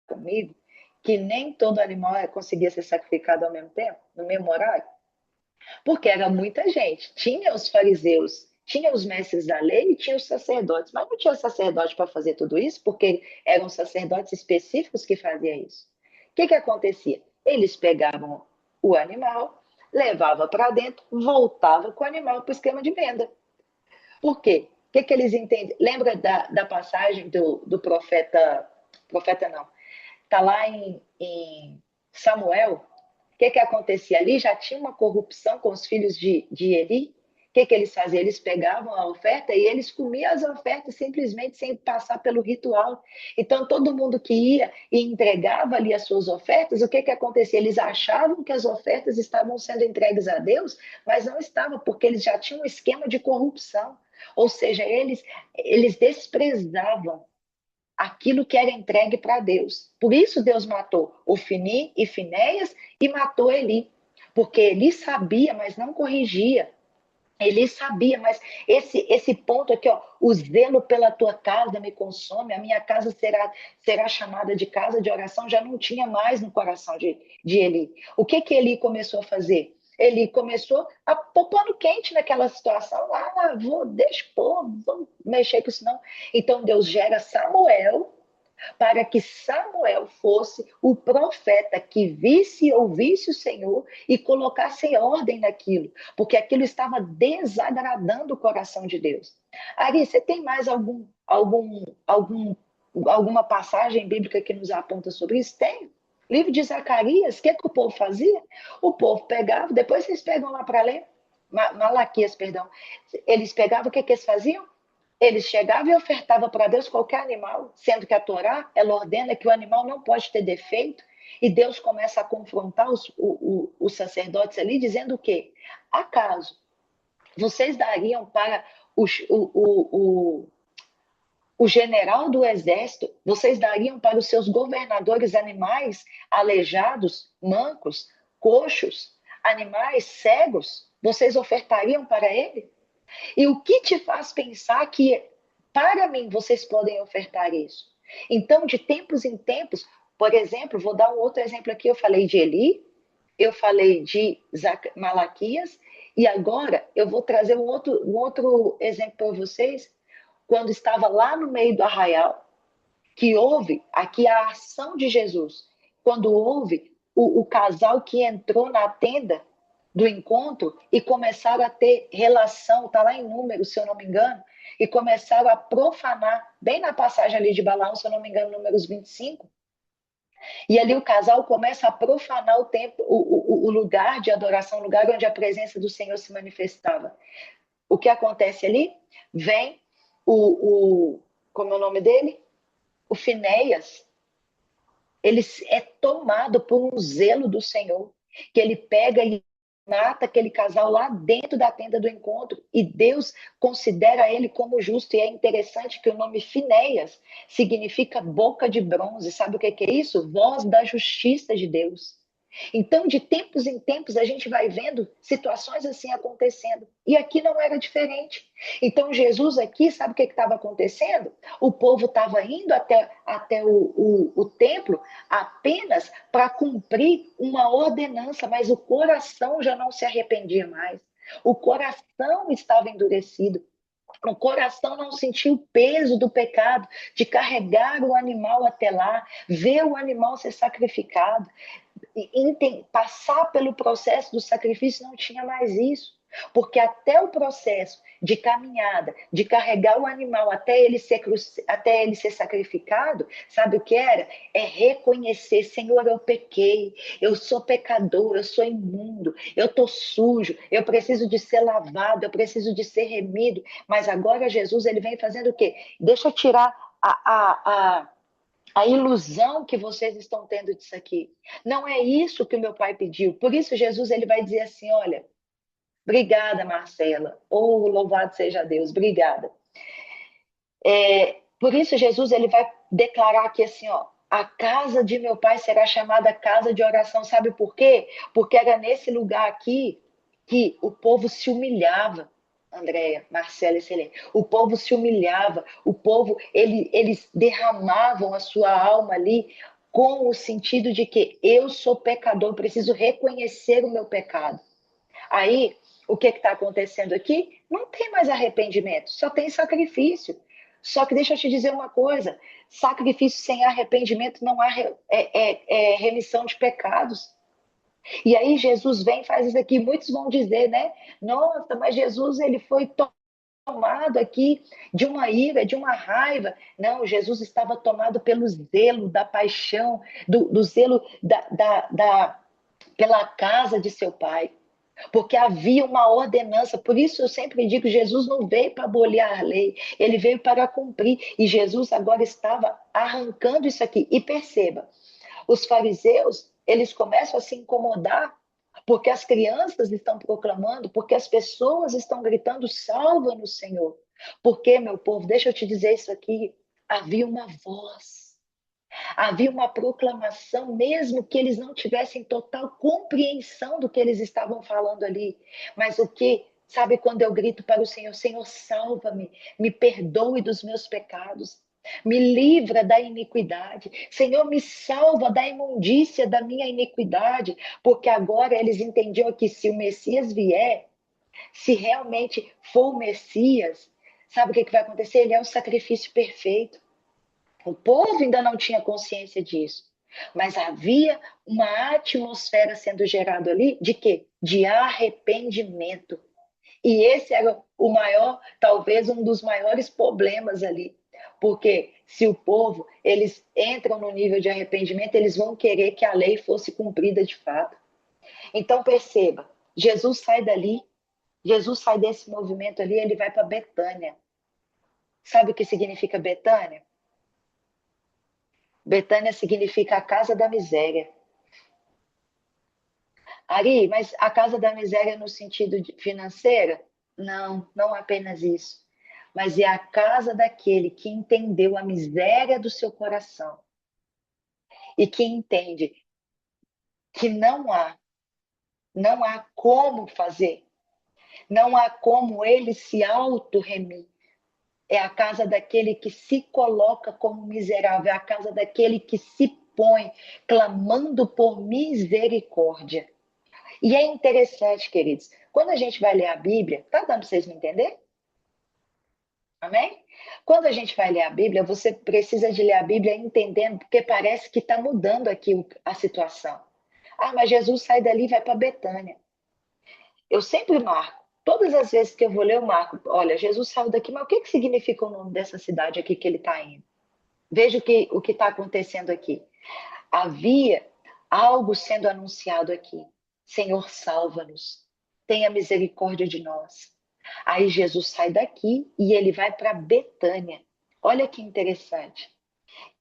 comigo que nem todo animal conseguia ser sacrificado ao mesmo tempo, no mesmo horário? Porque era muita gente. Tinha os fariseus, tinha os mestres da lei e tinha os sacerdotes, mas não tinha sacerdote para fazer tudo isso, porque eram sacerdotes específicos que faziam isso. O que, que acontecia? Eles pegavam o animal, levava para dentro, voltava com o animal para o esquema de venda. Por quê? O que, que eles entendem? Lembra da passagem do profeta não, está lá em Samuel, o que, que acontecia ali? Já tinha uma corrupção com os filhos de Eli. O que, que eles faziam? Eles pegavam a oferta e eles comiam as ofertas simplesmente sem passar pelo ritual. Então, todo mundo que ia e entregava ali as suas ofertas, o que, que acontecia? Eles achavam que as ofertas estavam sendo entregues a Deus, mas não estavam, porque eles já tinham um esquema de corrupção. Ou seja, eles desprezavam aquilo que era entregue para Deus. Por isso Deus matou Ofni e Finéias e matou Eli, porque Eli sabia, mas não corrigia. Ele sabia, mas esse ponto aqui, ó, o zelo pela tua casa me consome, a minha casa será chamada de casa de oração, já não tinha mais no coração de Eli. O que que Eli começou a fazer? Ele começou a pôr pano quente naquela situação. Deixa pôr, vamos mexer com isso não. Então Deus gera Samuel, para que Samuel fosse o profeta que visse e ouvisse o Senhor e colocasse ordem naquilo, porque aquilo estava desagradando o coração de Deus. Ari, você tem mais alguma passagem bíblica que nos aponta sobre isso? Tem. Livro de Zacarias, o que, que o povo fazia? O povo pegava, depois vocês pegam lá para ler, Malaquias, perdão. Eles pegavam, o que, que eles faziam? Eles chegavam e ofertavam para Deus qualquer animal, sendo que a Torá, ela ordena que o animal não pode ter defeito, e Deus começa a confrontar os sacerdotes ali, dizendo o quê? Acaso vocês dariam para o general do exército, vocês dariam para os seus governadores animais aleijados, mancos, coxos, animais cegos? Vocês ofertariam para ele? E o que te faz pensar que, para mim, vocês podem ofertar isso? Então, de tempos em tempos, por exemplo, vou dar um outro exemplo aqui. Eu falei de Eli, eu falei de Malaquias, e agora eu vou trazer um outro exemplo para vocês. Quando estava lá no meio do arraial, que houve aqui a ação de Jesus, quando houve o casal que entrou na tenda do encontro e começaram a ter relação, está lá em Números, se eu não me engano, e começaram a profanar, bem na passagem ali de Balaão, se eu não me engano, Números 25, E ali o casal começa a profanar o templo, o lugar de adoração, o lugar onde a presença do Senhor se manifestava. O que acontece ali? Vem como é o nome dele? O Finéias. Ele é tomado por um zelo do Senhor, que ele pega e mata aquele casal lá dentro da tenda do encontro, e Deus considera ele como justo. E é interessante que o nome Finéias significa boca de bronze. Sabe o que é isso? Voz da justiça de Deus. Então, de tempos em tempos, a gente vai vendo situações assim acontecendo. E aqui não era diferente. Então, Jesus aqui, sabe o que estava acontecendo? O povo estava indo até o templo apenas para cumprir uma ordenança, mas o coração já não se arrependia mais. O coração estava endurecido. O coração não sentiu o peso do pecado, de carregar o animal até lá, ver o animal ser sacrificado, passar pelo processo do sacrifício. Não tinha mais isso. Porque até o processo de caminhada, de carregar o animal até ele ser sacrificado, sabe o que era? É reconhecer: Senhor, eu pequei, eu sou pecador, eu sou imundo, eu estou sujo, eu preciso de ser lavado, eu preciso de ser remido. Mas agora Jesus, ele vem fazendo o quê? Deixa eu tirar a ilusão que vocês estão tendo disso aqui. Não é isso que o meu pai pediu. Por isso Jesus, ele vai dizer assim: olha, obrigada, Marcela. Oh, louvado seja Deus, obrigada. Por isso Jesus, ele vai declarar aqui assim, ó: a casa de meu pai será chamada casa de oração. Sabe por quê? Porque era nesse lugar aqui que o povo se humilhava. Andréia, Marcela, excelente. O povo se humilhava, o povo, eles derramavam a sua alma ali com o sentido de que eu sou pecador, preciso reconhecer o meu pecado. Aí, o que está acontecendo aqui? Não tem mais arrependimento, só tem sacrifício. Só que deixa eu te dizer uma coisa: sacrifício sem arrependimento não há remissão de pecados. E aí Jesus vem e faz isso aqui. Muitos vão dizer, né? Nossa, mas Jesus, ele foi tomado aqui de uma ira, de uma raiva. Não, Jesus estava tomado pelo zelo da paixão, do zelo pela casa de seu pai. Porque havia uma ordenança. Por isso eu sempre digo: Jesus não veio para abolir a lei, ele veio para cumprir. E Jesus agora estava arrancando isso aqui. E perceba, os fariseus, eles começam a se incomodar porque as crianças estão proclamando, porque as pessoas estão gritando: salva-nos, Senhor. Porque, meu povo, deixa eu te dizer isso aqui: havia uma voz, havia uma proclamação, mesmo que eles não tivessem total compreensão do que eles estavam falando ali. Mas o que, sabe, quando eu grito para o Senhor: Senhor, salva-me, me perdoe dos meus pecados, me livra da iniquidade. Senhor, me salva da imundícia da minha iniquidade. Porque agora eles entendiam que se o Messias vier, se realmente for o Messias, sabe o que vai acontecer? Ele é o sacrifício perfeito. O povo ainda não tinha consciência disso, mas havia uma atmosfera sendo gerada ali de quê? De arrependimento. E esse era o maior, talvez um dos maiores problemas ali. Porque se o povo, eles entram no nível de arrependimento, eles vão querer que a lei fosse cumprida de fato. Então perceba, Jesus sai dali, Jesus sai desse movimento ali, ele vai para Betânia. Sabe o que significa Betânia? Betânia significa a casa da miséria. Ari, mas a casa da miséria no sentido financeiro? Não, não apenas isso. Mas é a casa daquele que entendeu a miséria do seu coração e que entende que não há como fazer, não há como ele se auto-remir. É a casa daquele que se coloca como miserável, é a casa daquele que se põe clamando por misericórdia. E é interessante, queridos, quando a gente vai ler a Bíblia, tá dando para vocês me entender? Amém? Quando a gente vai ler a Bíblia, você precisa de ler a Bíblia entendendo, porque parece que está mudando aqui a situação. Ah, mas Jesus sai dali e vai para Betânia. Eu sempre marco. Todas as vezes que eu vou ler, eu marco. Olha, Jesus saiu daqui, mas o que significa o nome dessa cidade aqui que ele está indo? Veja o que está acontecendo aqui. Havia algo sendo anunciado aqui. Senhor, salva-nos. Tenha misericórdia de nós. Aí Jesus sai daqui e ele vai para Betânia. Olha que interessante.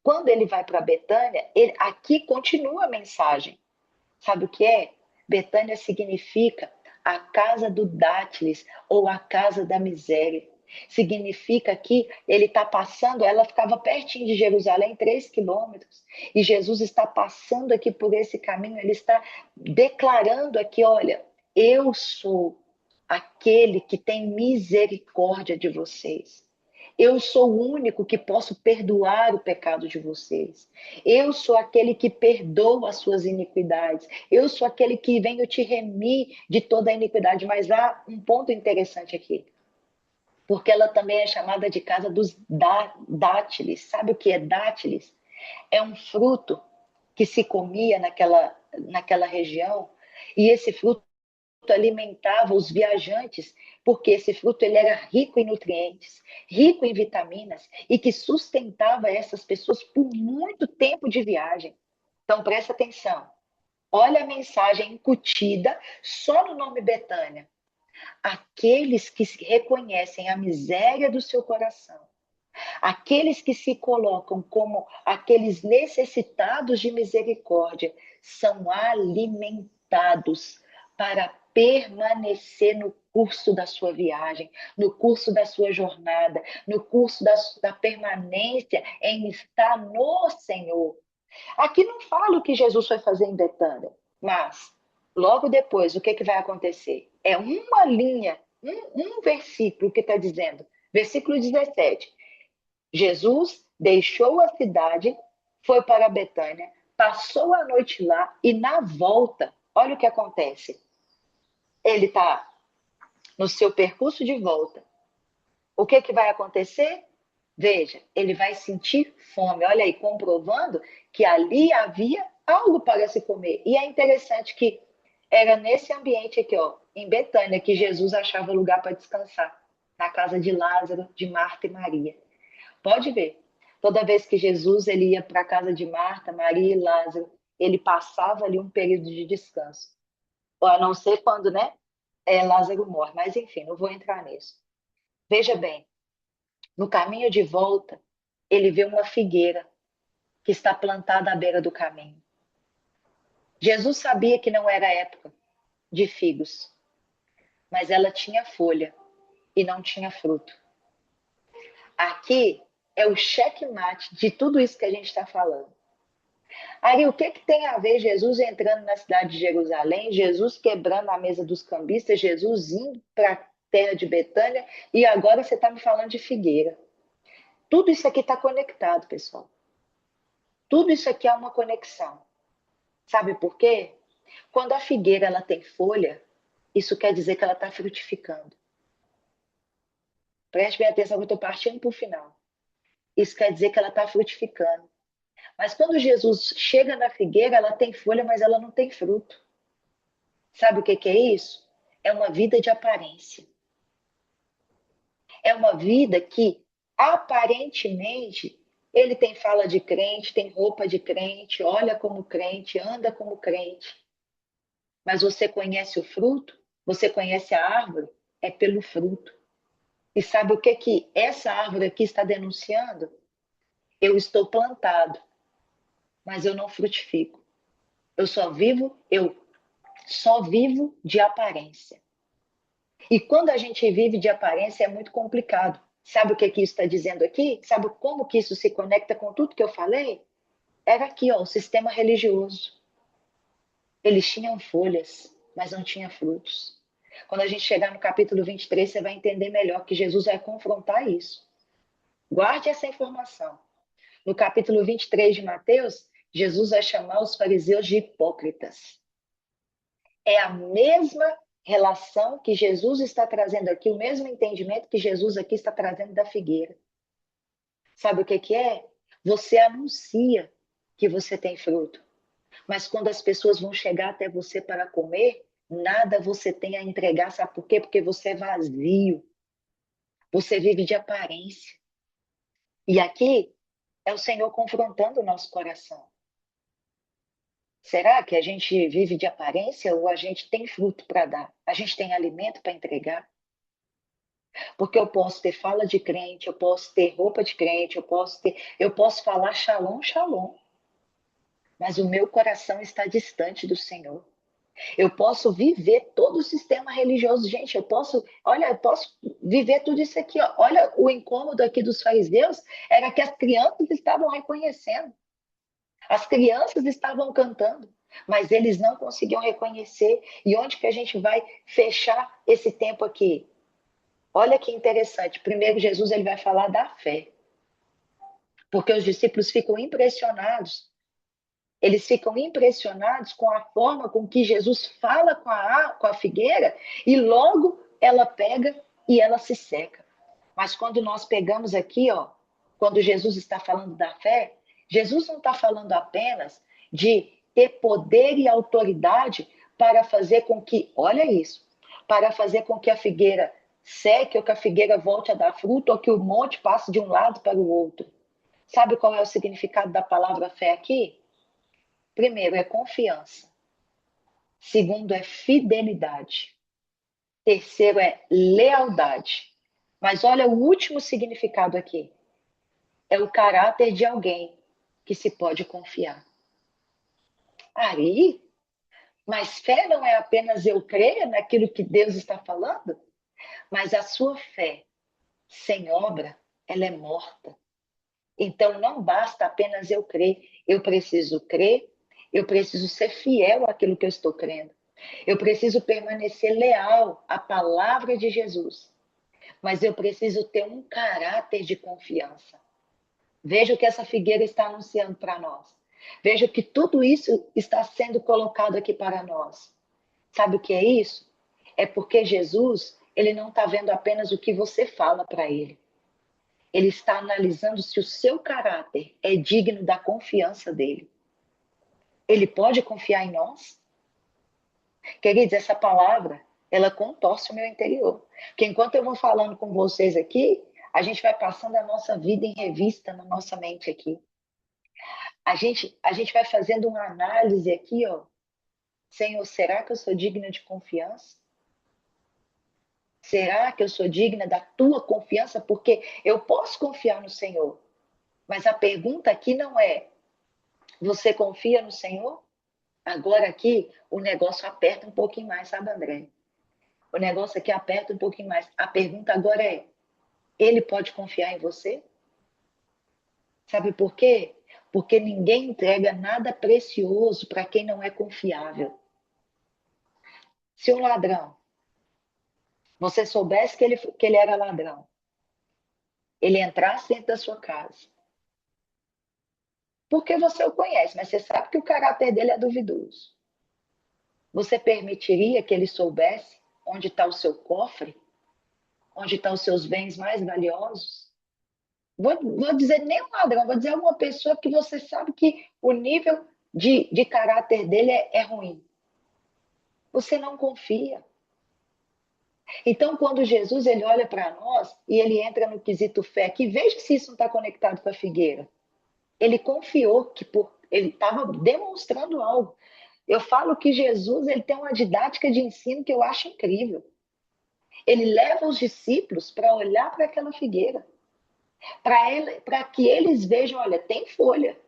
Quando ele vai para Betânia, aqui continua a mensagem. Sabe o que é? Betânia significa a casa do dátiles ou a casa da miséria. Significa que ele está passando, ela ficava pertinho de Jerusalém, 3 quilômetros, e Jesus está passando aqui por esse caminho, ele está declarando aqui: olha, eu sou aquele que tem misericórdia de vocês. Eu sou o único que posso perdoar o pecado de vocês. Eu sou aquele que perdoa as suas iniquidades. Eu sou aquele que venho te remir de toda a iniquidade. Mas há um ponto interessante aqui, porque ela também é chamada de casa dos dátiles. Sabe o que é dátiles? É um fruto que se comia naquela região, e esse fruto alimentava os viajantes, porque esse fruto ele era rico em nutrientes, rico em vitaminas e que sustentava essas pessoas por muito tempo de viagem. Então presta atenção. Olha a mensagem incutida só no nome Betânia. Aqueles que reconhecem a miséria do seu coração, aqueles que se colocam como aqueles necessitados de misericórdia, são alimentados para permanecer no curso da sua viagem, no curso da sua jornada, no curso da permanência em estar no Senhor. Aqui não fala o que Jesus foi fazer em Betânia, mas logo depois, o que vai acontecer? É uma linha, um versículo que está dizendo, versículo 17. Jesus deixou a cidade, foi para Betânia, passou a noite lá e na volta, olha o que acontece. Ele está no seu percurso de volta. O que vai acontecer? Veja, ele vai sentir fome. Olha aí, comprovando que ali havia algo para se comer. E é interessante que era nesse ambiente aqui, ó, em Betânia, que Jesus achava lugar para descansar, na casa de Lázaro, de Marta e Maria. Pode ver. Toda vez que Jesus ele ia para a casa de Marta, Maria e Lázaro, ele passava ali um período de descanso. Ou a não ser quando, né, Lázaro morre. Mas enfim, não vou entrar nisso. Veja bem, no caminho de volta, ele vê uma figueira que está plantada à beira do caminho. Jesus sabia que não era época de figos, mas ela tinha folha e não tinha fruto. Aqui é o checkmate de tudo isso que a gente está falando. Aí, o que tem a ver Jesus entrando na cidade de Jerusalém, Jesus quebrando a mesa dos cambistas, Jesus indo para a terra de Betânia, e agora você está me falando de figueira. Tudo isso aqui está conectado, pessoal. Tudo isso aqui é uma conexão. Sabe por quê? Quando a figueira ela tem folha, isso quer dizer que ela está frutificando. Preste bem atenção que eu estou partindo para o final. Isso quer dizer que ela está frutificando. Mas quando Jesus chega na figueira, ela tem folha, mas ela não tem fruto. Sabe o que é isso? É uma vida de aparência. É uma vida que, aparentemente, ele tem fala de crente, tem roupa de crente, olha como crente, anda como crente. Mas você conhece o fruto? Você conhece a árvore? É pelo fruto. E sabe o que essa árvore aqui está denunciando? Eu estou plantado, mas eu não frutifico. Eu só vivo de aparência. E quando a gente vive de aparência é muito complicado. Sabe o que isso está dizendo aqui? Sabe como que isso se conecta com tudo que eu falei? Era aqui, ó, o sistema religioso. Eles tinham folhas, mas não tinham frutos. Quando a gente chegar no capítulo 23, você vai entender melhor que Jesus vai confrontar isso. Guarde essa informação. No capítulo 23 de Mateus, Jesus vai chamar os fariseus de hipócritas. É a mesma relação que Jesus está trazendo aqui, o mesmo entendimento que Jesus aqui está trazendo da figueira. Sabe o que é? Você anuncia que você tem fruto, mas quando as pessoas vão chegar até você para comer, nada você tem a entregar. Sabe por quê? Porque você é vazio. Você vive de aparência. E aqui é o Senhor confrontando o nosso coração. Será que a gente vive de aparência ou a gente tem fruto para dar? A gente tem alimento para entregar? Porque eu posso ter fala de crente, eu posso ter roupa de crente, eu posso falar shalom, shalom, mas o meu coração está distante do Senhor. Eu posso viver todo o sistema religioso, gente, eu posso viver tudo isso aqui, ó. Olha, o incômodo aqui dos fariseus era que as crianças estavam reconhecendo. As crianças estavam cantando, mas eles não conseguiam reconhecer. E onde que a gente vai fechar esse tempo aqui? Olha que interessante. Primeiro, Jesus ele vai falar da fé, porque os discípulos ficam impressionados. Eles ficam impressionados com a forma com que Jesus fala com a figueira e logo ela pega e ela se seca. Mas quando nós pegamos aqui, ó, quando Jesus está falando da fé, Jesus não está falando apenas de ter poder e autoridade para fazer com que, olha isso, para fazer com que a figueira seque ou que a figueira volte a dar fruto ou que o monte passe de um lado para o outro. Sabe qual é o significado da palavra fé aqui? Primeiro é confiança. Segundo é fidelidade. Terceiro é lealdade. Mas olha o último significado aqui. É o caráter de alguém que se pode confiar. Aí, mas fé não é apenas eu crer naquilo que Deus está falando, mas a sua fé sem obra, ela é morta. Então não basta apenas eu preciso crer, eu preciso ser fiel àquilo que eu estou crendo. Eu preciso permanecer leal à palavra de Jesus, mas eu preciso ter um caráter de confiança. Veja o que essa figueira está anunciando para nós. Veja que tudo isso está sendo colocado aqui para nós. Sabe o que é isso? É porque Jesus, ele não está vendo apenas o que você fala para ele. Ele está analisando se o seu caráter é digno da confiança dele. Ele pode confiar em nós? Queridos, essa palavra, ela contorce o meu interior. Porque enquanto eu vou falando com vocês aqui, a gente vai passando a nossa vida em revista na nossa mente aqui. A gente vai fazendo uma análise aqui, ó. Senhor, será que eu sou digna de confiança? Será que eu sou digna da tua confiança? Porque eu posso confiar no Senhor. Mas a pergunta aqui não é: você confia no Senhor? Agora aqui o negócio aperta um pouquinho mais, sabe, André? O negócio aqui aperta um pouquinho mais. A pergunta agora é: ele pode confiar em você? Sabe por quê? Porque ninguém entrega nada precioso para quem não é confiável. Se um ladrão, você soubesse que ele era ladrão, ele entrasse dentro da sua casa, porque você o conhece, mas você sabe que o caráter dele é duvidoso. Você permitiria que ele soubesse onde está o seu cofre? Onde estão os seus bens mais valiosos? Vou dizer nem um ladrão, vou dizer uma pessoa que você sabe que o nível de caráter dele é ruim. Você não confia. Então, quando Jesus ele olha para nós e ele entra no quesito fé, que veja se isso não está conectado com a figueira. Ele confiou que ele estava demonstrando algo. Eu falo que Jesus ele tem uma didática de ensino que eu acho incrível. Ele leva os discípulos para olhar para aquela figueira, para que eles vejam, olha, tem folha,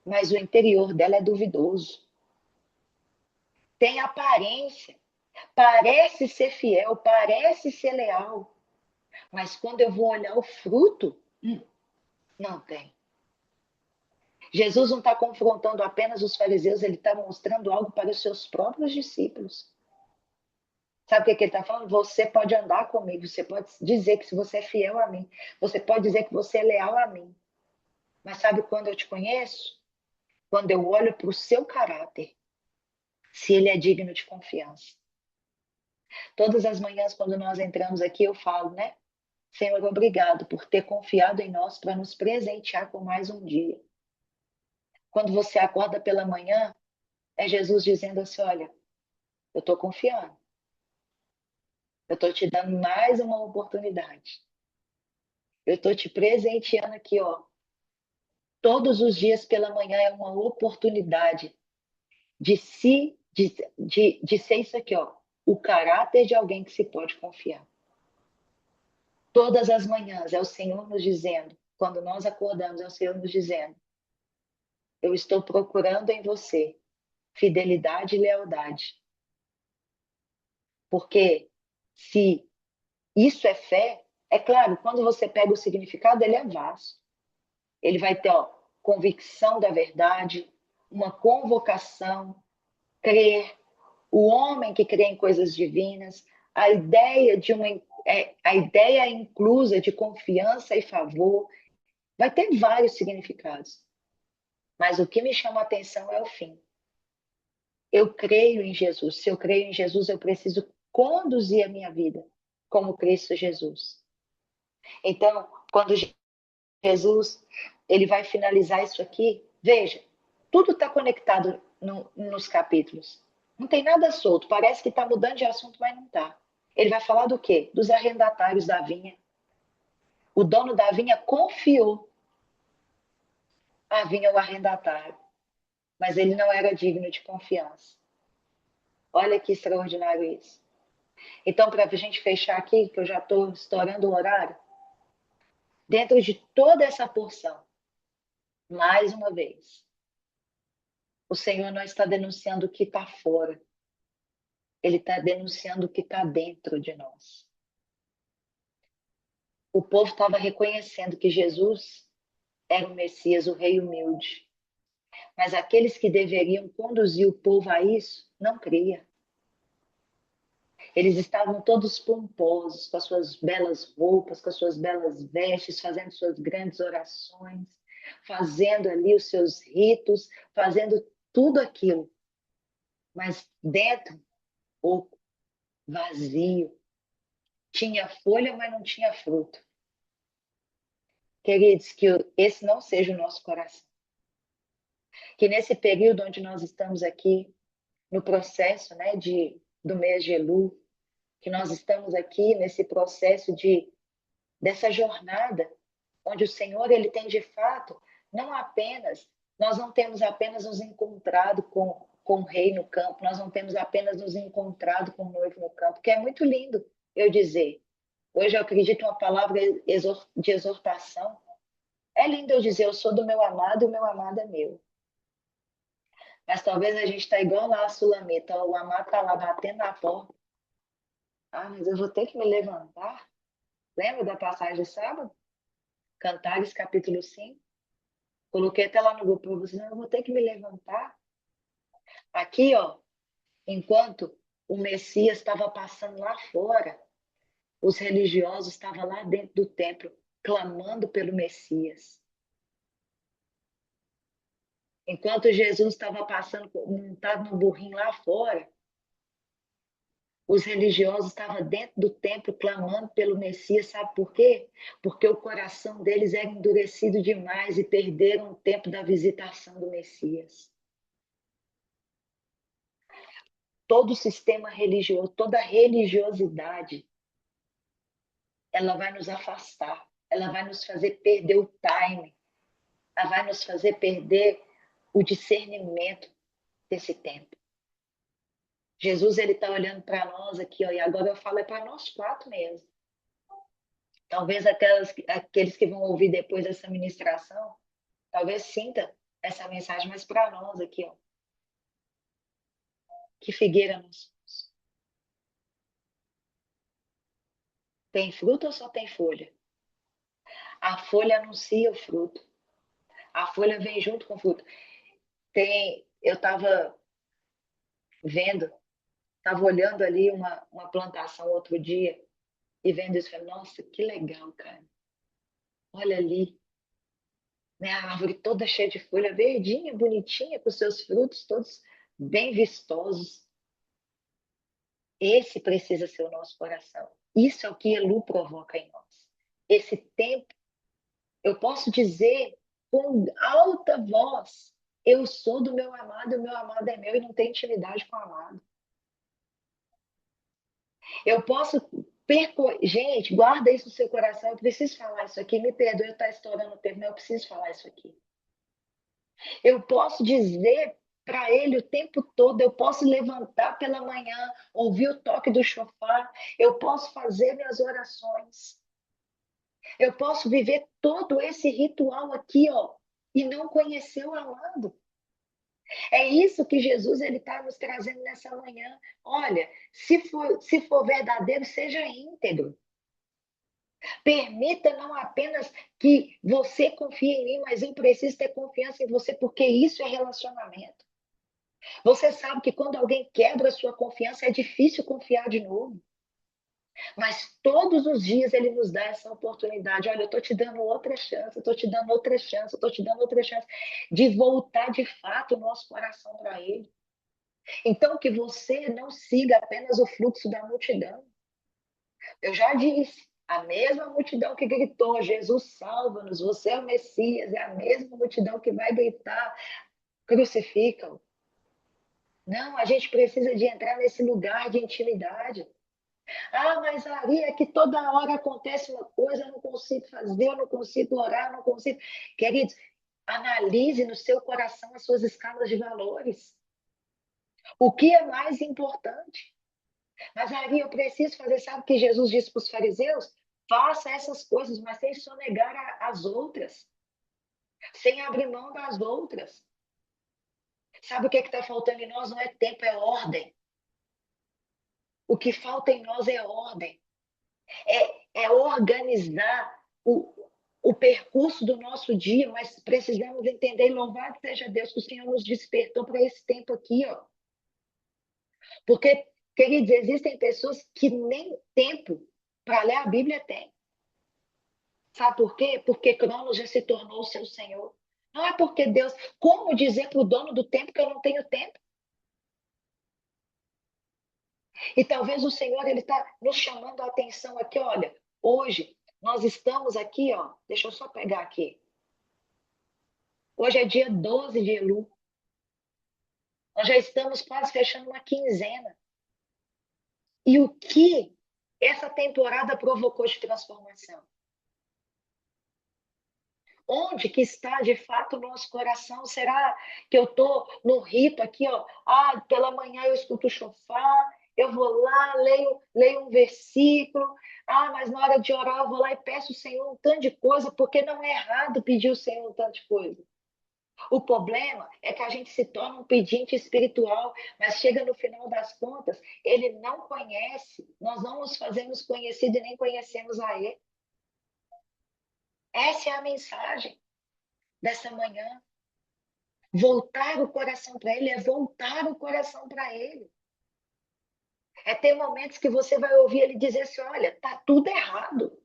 mas o interior dela é duvidoso. Tem aparência, parece ser fiel, parece ser leal, mas quando eu vou olhar o fruto, não tem. Jesus não está confrontando apenas os fariseus, ele está mostrando algo para os seus próprios discípulos. Sabe o que ele está falando? Você pode andar comigo, você pode dizer que você é fiel a mim, você pode dizer que você é leal a mim. Mas sabe quando eu te conheço? Quando eu olho para o seu caráter, se ele é digno de confiança. Todas as manhãs, quando nós entramos aqui, eu falo, né? Senhor, obrigado por ter confiado em nós para nos presentear com mais um dia. Quando você acorda pela manhã, é Jesus dizendo assim: olha, eu estou confiando, eu estou te dando mais uma oportunidade. Eu estou te presenteando aqui, ó. Todos os dias pela manhã é uma oportunidade de ser isso aqui, ó, o caráter de alguém que se pode confiar. Todas as manhãs é o Senhor nos dizendo, quando nós acordamos, é o Senhor nos dizendo: eu estou procurando em você fidelidade e lealdade. Porque se isso é fé, é claro, quando você pega o significado, ele é vasto. Ele vai ter, ó, convicção da verdade, uma convocação, crer, o homem que crê em coisas divinas, a ideia de a ideia inclusa de confiança e favor, vai ter vários significados. Mas o que me chama a atenção é o fim. Eu creio em Jesus. Se eu creio em Jesus, eu preciso conduzir a minha vida como Cristo Jesus. Então, quando Jesus ele vai finalizar isso aqui, veja, tudo está conectado nos capítulos. Não tem nada solto. Parece que está mudando de assunto, mas não está. Ele vai falar do quê? Dos arrendatários da vinha. O dono da vinha confiou a vinha ao arrendatário, mas ele não era digno de confiança. Olha que extraordinário isso. Então, para a gente fechar aqui, que eu já estou estourando o horário, dentro de toda essa porção, mais uma vez, o Senhor não está denunciando o que está fora, Ele está denunciando o que está dentro de nós. O povo estava reconhecendo que Jesus era o Messias, o Rei humilde. Mas aqueles que deveriam conduzir o povo a isso, não criam. Eles estavam todos pomposos, com as suas belas roupas, com as suas belas vestes, fazendo suas grandes orações, fazendo ali os seus ritos, fazendo tudo aquilo. Mas dentro, oco, vazio. Tinha folha, mas não tinha fruto. Queridos, que esse não seja o nosso coração. Que nesse período onde nós estamos aqui, no processo, né, do mês de Elu, que nós estamos aqui nesse processo dessa jornada, onde o Senhor ele tem de fato, nós não temos apenas nos encontrado com o rei no campo, nós não temos apenas nos encontrado com o noivo no campo, que é muito lindo eu dizer. Hoje eu acredito uma palavra de exortação. É lindo eu dizer, eu sou do meu amado e o meu amado é meu. Mas talvez a gente está igual lá a Sulamita, o amado está lá batendo na porta. Ah, mas eu vou ter que me levantar. Lembra da passagem de sábado? Cantares, capítulo 5. Coloquei até lá no grupo para vocês, eu vou ter que me levantar. Aqui, ó, enquanto o Messias estava passando lá fora, os religiosos estavam lá dentro do templo, clamando pelo Messias. Enquanto Jesus estava passando, montado no burrinho lá fora, os religiosos estavam dentro do templo clamando pelo Messias, sabe por quê? Porque o coração deles era endurecido demais e perderam o tempo da visitação do Messias. Todo o sistema religioso, toda religiosidade, ela vai nos afastar, ela vai nos fazer perder o time, ela vai nos fazer perder o discernimento desse tempo. Jesus ele está olhando para nós aqui, ó, e agora eu falo é para nós quatro mesmo. Talvez aqueles que vão ouvir depois dessa ministração, talvez sinta essa mensagem, mas para nós aqui, ó, que figueira nós somos. Tem fruto ou só tem folha? A folha anuncia o fruto. A folha vem junto com o fruto. Eu estava vendo, estava olhando ali uma plantação outro dia e vendo isso, falei, nossa, que legal, cara. Olha ali, né, a árvore toda cheia de folha, verdinha, bonitinha, com seus frutos todos bem vistosos. Esse precisa ser o nosso coração. Isso é o que Elu provoca em nós. Esse tempo, eu posso dizer com alta voz, eu sou do meu amado e o meu amado é meu e não tem intimidade com o amado. Eu posso Gente, guarda isso no seu coração. Eu preciso falar isso aqui. Me perdoe eu estar estourando o tempo, mas eu preciso falar isso aqui. Eu posso dizer para Ele o tempo todo. Eu posso levantar pela manhã, ouvir o toque do chofar, eu posso fazer minhas orações, eu posso viver todo esse ritual aqui, ó, e não conhecer o amado. É isso que Jesus ele está nos trazendo nessa manhã. Olha, se for verdadeiro, seja íntegro. Permita não apenas que você confie em mim, mas eu preciso ter confiança em você, porque isso é relacionamento. Você sabe que quando alguém quebra a sua confiança, é difícil confiar de novo. Mas todos os dias ele nos dá essa oportunidade. Olha, eu estou te dando outra chance, eu estou te dando outra chance, eu estou te dando outra chance de voltar de fato o nosso coração para ele. Então, que você não siga apenas o fluxo da multidão. Eu já disse, a mesma multidão que gritou, Jesus salva-nos, você é o Messias, é a mesma multidão que vai gritar, crucificam. Não, a gente precisa de entrar nesse lugar de intimidade. Ah, mas Ari, é que toda hora acontece uma coisa, eu não consigo fazer, eu não consigo orar, eu não consigo. Queridos, analise no seu coração as suas escalas de valores. O que é mais importante? Mas Ari, eu preciso fazer, sabe o que Jesus disse para os fariseus? Faça essas coisas, mas sem sonegar as outras, sem abrir mão das outras. Sabe o que está faltando em nós? Não é tempo, é ordem. O que falta em nós é ordem. É organizar o percurso do nosso dia, mas precisamos entender, e louvado seja Deus, que o Senhor nos despertou para esse tempo aqui, ó. Porque, queridos, existem pessoas que nem tempo para ler a Bíblia têm. Sabe por quê? Porque Cronos já se tornou o seu Senhor. Não é porque Deus. Como dizer para o dono do tempo que eu não tenho tempo? E talvez o Senhor ele está nos chamando a atenção aqui, olha, hoje nós estamos aqui, ó, deixa eu só pegar aqui. Hoje é dia 12 de Elu. Nós já estamos quase fechando uma quinzena. E o que essa temporada provocou de transformação? Onde que está de fato o nosso coração? Será que eu estou no rito aqui, ó? Ah, pela manhã eu escuto o chofar, eu vou lá, leio um versículo. Ah, mas na hora de orar eu vou lá e peço ao Senhor um tanto de coisa, porque não é errado pedir ao Senhor um tanto de coisa. O problema é que a gente se torna um pedinte espiritual, mas chega no final das contas, ele não conhece, nós não nos fazemos conhecidos e nem conhecemos a ele. Essa é a mensagem dessa manhã. Voltar o coração para ele é voltar o coração para ele. É ter momentos que você vai ouvir ele dizer assim: olha, tá tudo errado.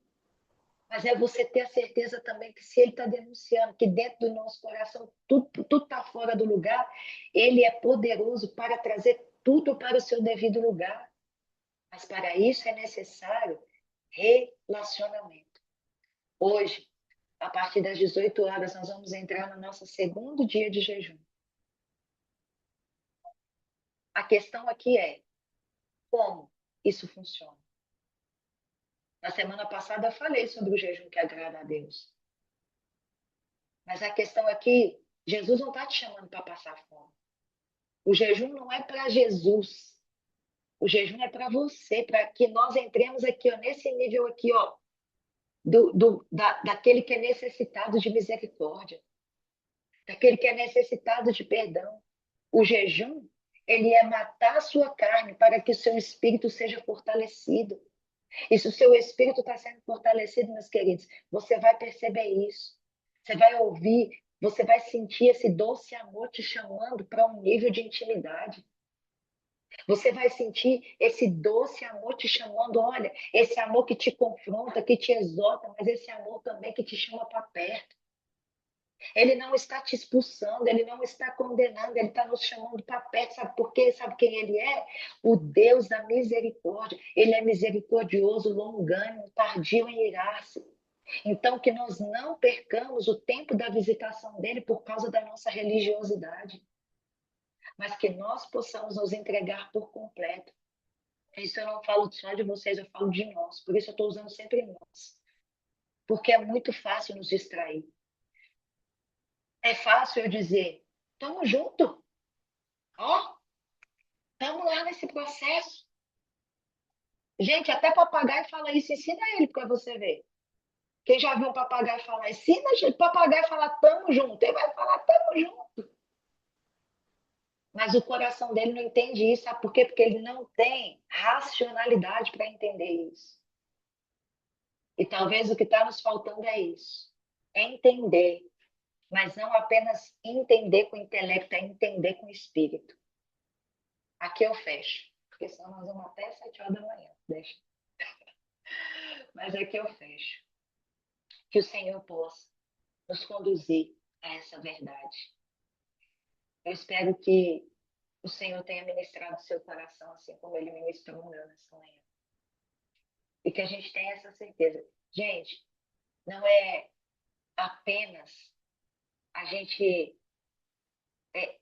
Mas é você ter a certeza também que se ele está denunciando que dentro do nosso coração tudo está fora do lugar, ele é poderoso para trazer tudo para o seu devido lugar. Mas para isso é necessário relacionamento. Hoje, a partir das 18 horas, nós vamos entrar no nosso segundo dia de jejum. A questão aqui é como isso funciona. Na semana passada eu falei sobre o jejum que agrada a Deus. Mas a questão aqui, Jesus não está te chamando para passar fome. O jejum não é para Jesus. O jejum é para você, para que nós entremos aqui, ó, nesse nível aqui, ó, daquele que é necessitado de misericórdia, daquele que é necessitado de perdão. O jejum, ele é matar a sua carne para que o seu espírito seja fortalecido. E se o seu espírito está sendo fortalecido, meus queridos, você vai perceber isso. Você vai ouvir, você vai sentir esse doce amor te chamando para um nível de intimidade. Você vai sentir esse doce amor te chamando, olha, esse amor que te confronta, que te exorta, mas esse amor também que te chama para perto. Ele não está te expulsando, ele não está condenando, ele está nos chamando para perto. Sabe por quê? Sabe quem ele é? O Deus da misericórdia. Ele é misericordioso, longânimo, tardio em irar-se. Então, que nós não percamos o tempo da visitação dele por causa da nossa religiosidade, mas que nós possamos nos entregar por completo. Isso eu não falo só de vocês, eu falo de nós. Por isso eu estou usando sempre nós. Porque é muito fácil nos distrair. É fácil eu dizer, estamos juntos. Ó, estamos lá nesse processo. Gente, até papagaio fala isso, ensina ele para você ver. Quem já viu um papagaio falar, ensina o papagaio a falar tamo junto, ele vai falar tamo junto. Mas o coração dele não entende isso, sabe por quê? Porque ele não tem racionalidade para entender isso. E talvez o que está nos faltando é isso. É entender, mas não apenas entender com o intelecto, é entender com o espírito. Aqui eu fecho, porque senão nós vamos até 7 horas da manhã. Deixa. Mas aqui eu fecho. Que o Senhor possa nos conduzir a essa verdade. Eu espero que o Senhor tenha ministrado o seu coração, assim como ele ministrou o meu nessa manhã. E que a gente tenha essa certeza. Gente, não é apenas a gente.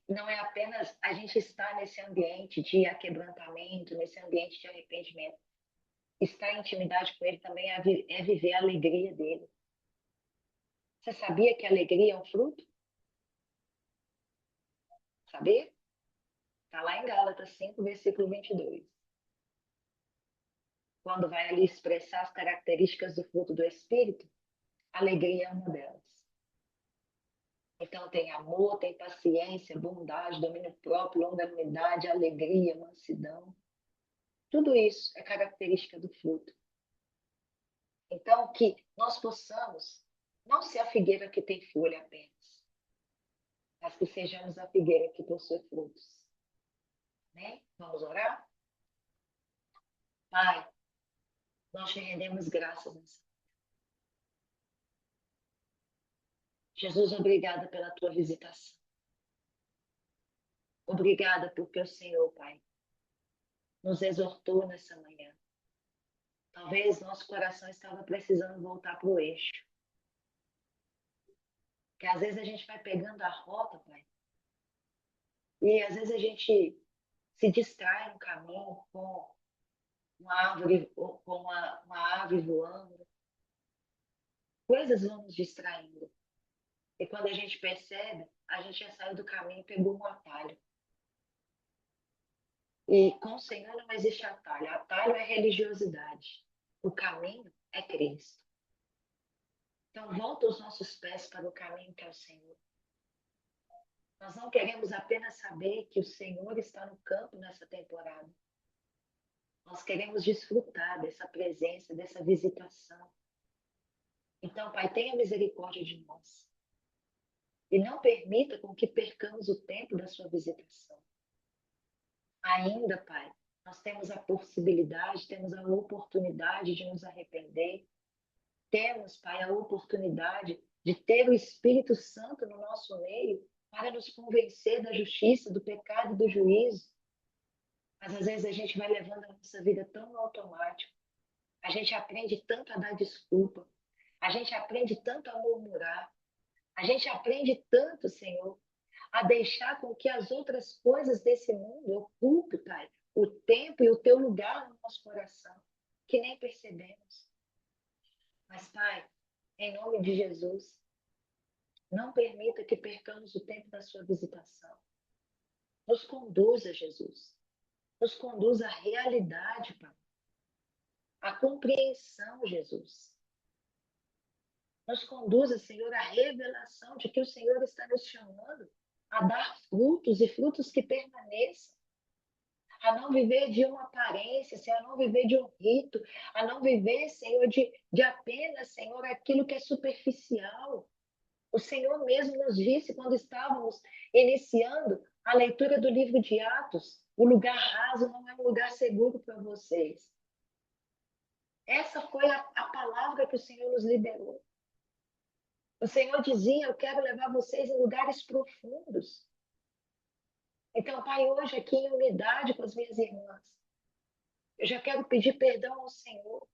Não é apenas a gente estar nesse ambiente de aquebrantamento, nesse ambiente de arrependimento. Estar em intimidade com ele também é viver a alegria dele. Você sabia que a alegria é um fruto? Sabia? Está lá em Gálatas 5, versículo 22. Quando vai ali expressar as características do fruto do Espírito, a alegria é uma delas. Então tem amor, tem paciência, bondade, domínio próprio, longanimidade, alegria, mansidão. Tudo isso é característica do fruto. Então que nós possamos não ser a figueira que tem folha apenas, mas que sejamos a figueira que possui frutos. Né? Vamos orar? Pai, nós te rendemos graças nessa. Jesus, obrigada pela tua visitação. Obrigada porque o Senhor, Pai, nos exortou nessa manhã. Talvez nosso coração estava precisando voltar para o eixo. Que às vezes a gente vai pegando a rota, Pai, e às vezes a gente se distrai no caminho com uma árvore, com uma ave voando. Coisas vão nos distraindo. E quando a gente percebe, a gente já saiu do caminho e pegou um atalho. E com o Senhor não existe atalho. Atalho é religiosidade. O caminho é Cristo. Então, volta os nossos pés para o caminho que é o Senhor. Nós não queremos apenas saber que o Senhor está no campo nessa temporada. Nós queremos desfrutar dessa presença, dessa visitação. Então, Pai, tenha misericórdia de nós. E não permita com que percamos o tempo da sua visitação. Ainda, Pai, nós temos a possibilidade, temos a oportunidade de nos arrepender. Temos, Pai, a oportunidade de ter o Espírito Santo no nosso meio para nos convencer da justiça, do pecado e do juízo. Mas às vezes a gente vai levando a nossa vida tão no automático. A gente aprende tanto a dar desculpa. A gente aprende tanto a murmurar. A gente aprende tanto, Senhor, a deixar com que as outras coisas desse mundo ocupem, Pai, o tempo e o teu lugar no nosso coração, que nem percebemos. Mas, Pai, em nome de Jesus, não permita que percamos o tempo da sua visitação. Nos conduza, Jesus. Nos conduza à realidade, Pai. À compreensão, Jesus. Nos conduza, Senhor, à revelação de que o Senhor está nos chamando a dar frutos e frutos que permaneçam. A não viver de uma aparência, Senhor, a não viver de um rito, a não viver, Senhor, de apenas, Senhor, aquilo que é superficial. O Senhor mesmo nos disse quando estávamos iniciando a leitura do livro de Atos: o lugar raso não é um lugar seguro para vocês. Essa foi a palavra que o Senhor nos liberou. O Senhor dizia: eu quero levar vocês em lugares profundos. Então, Pai, hoje aqui em unidade com as minhas irmãs, eu já quero pedir perdão ao Senhor,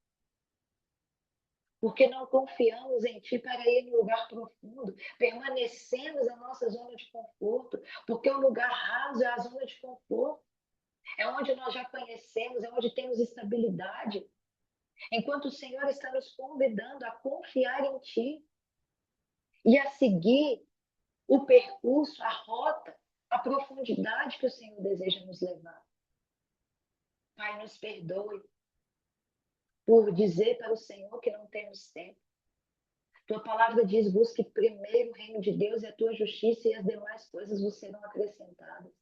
porque não confiamos em Ti para ir no lugar profundo, permanecemos na nossa zona de conforto, porque o lugar raso é a zona de conforto, é onde nós já conhecemos, é onde temos estabilidade, enquanto o Senhor está nos convidando a confiar em Ti e a seguir o percurso, a rota, a profundidade que o Senhor deseja nos levar. Pai, nos perdoe por dizer para o Senhor que não temos tempo. Tua palavra diz: busque primeiro o reino de Deus e a tua justiça, e as demais coisas vos serão acrescentadas.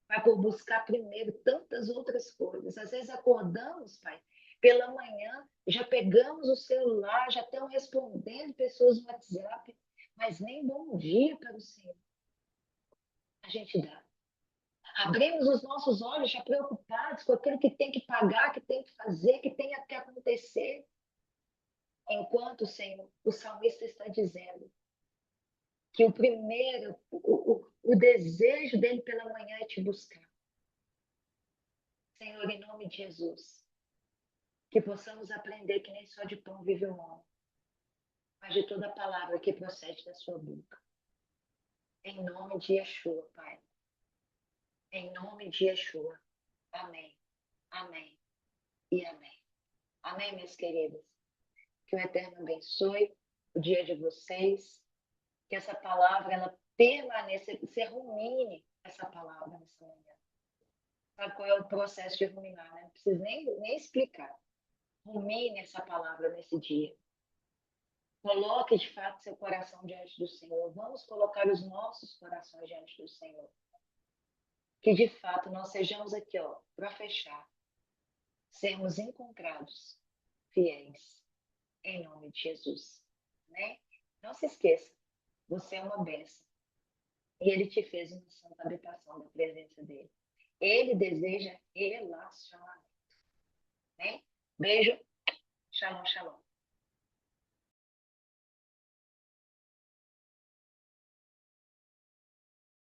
Pai, por buscar primeiro tantas outras coisas. Às vezes acordamos, Pai, pela manhã, já pegamos o celular, já estamos respondendo pessoas no WhatsApp, mas nem bom dia para o Senhor a gente dá. Abrimos os nossos olhos já preocupados com aquilo que tem que pagar, que tem que fazer, que tem que acontecer. Enquanto, Senhor, o salmista está dizendo que o primeiro, o desejo dele pela manhã é te buscar. Senhor, em nome de Jesus, que possamos aprender que nem só de pão vive o homem, mas de toda palavra que procede da sua boca. Em nome de Yeshua, Pai. Em nome de Yeshua. Amém. Amém. E amém. Amém, meus queridos. Que o Eterno abençoe o dia de vocês. Que essa palavra, ela permaneça, você rumine essa palavra nessa manhã. Sabe qual é o processo de ruminar, né? Não preciso nem explicar. Rumine essa palavra nesse dia. Coloque de fato seu coração diante do Senhor. Vamos colocar os nossos corações diante do Senhor. Que de fato nós sejamos aqui, ó, para fechar, sermos encontrados fiéis, em nome de Jesus. Né? Não se esqueça, você é uma bênção. E Ele te fez uma santa habitação da presença dEle. Ele deseja relacionamento. Né? Beijo, shalom, shalom.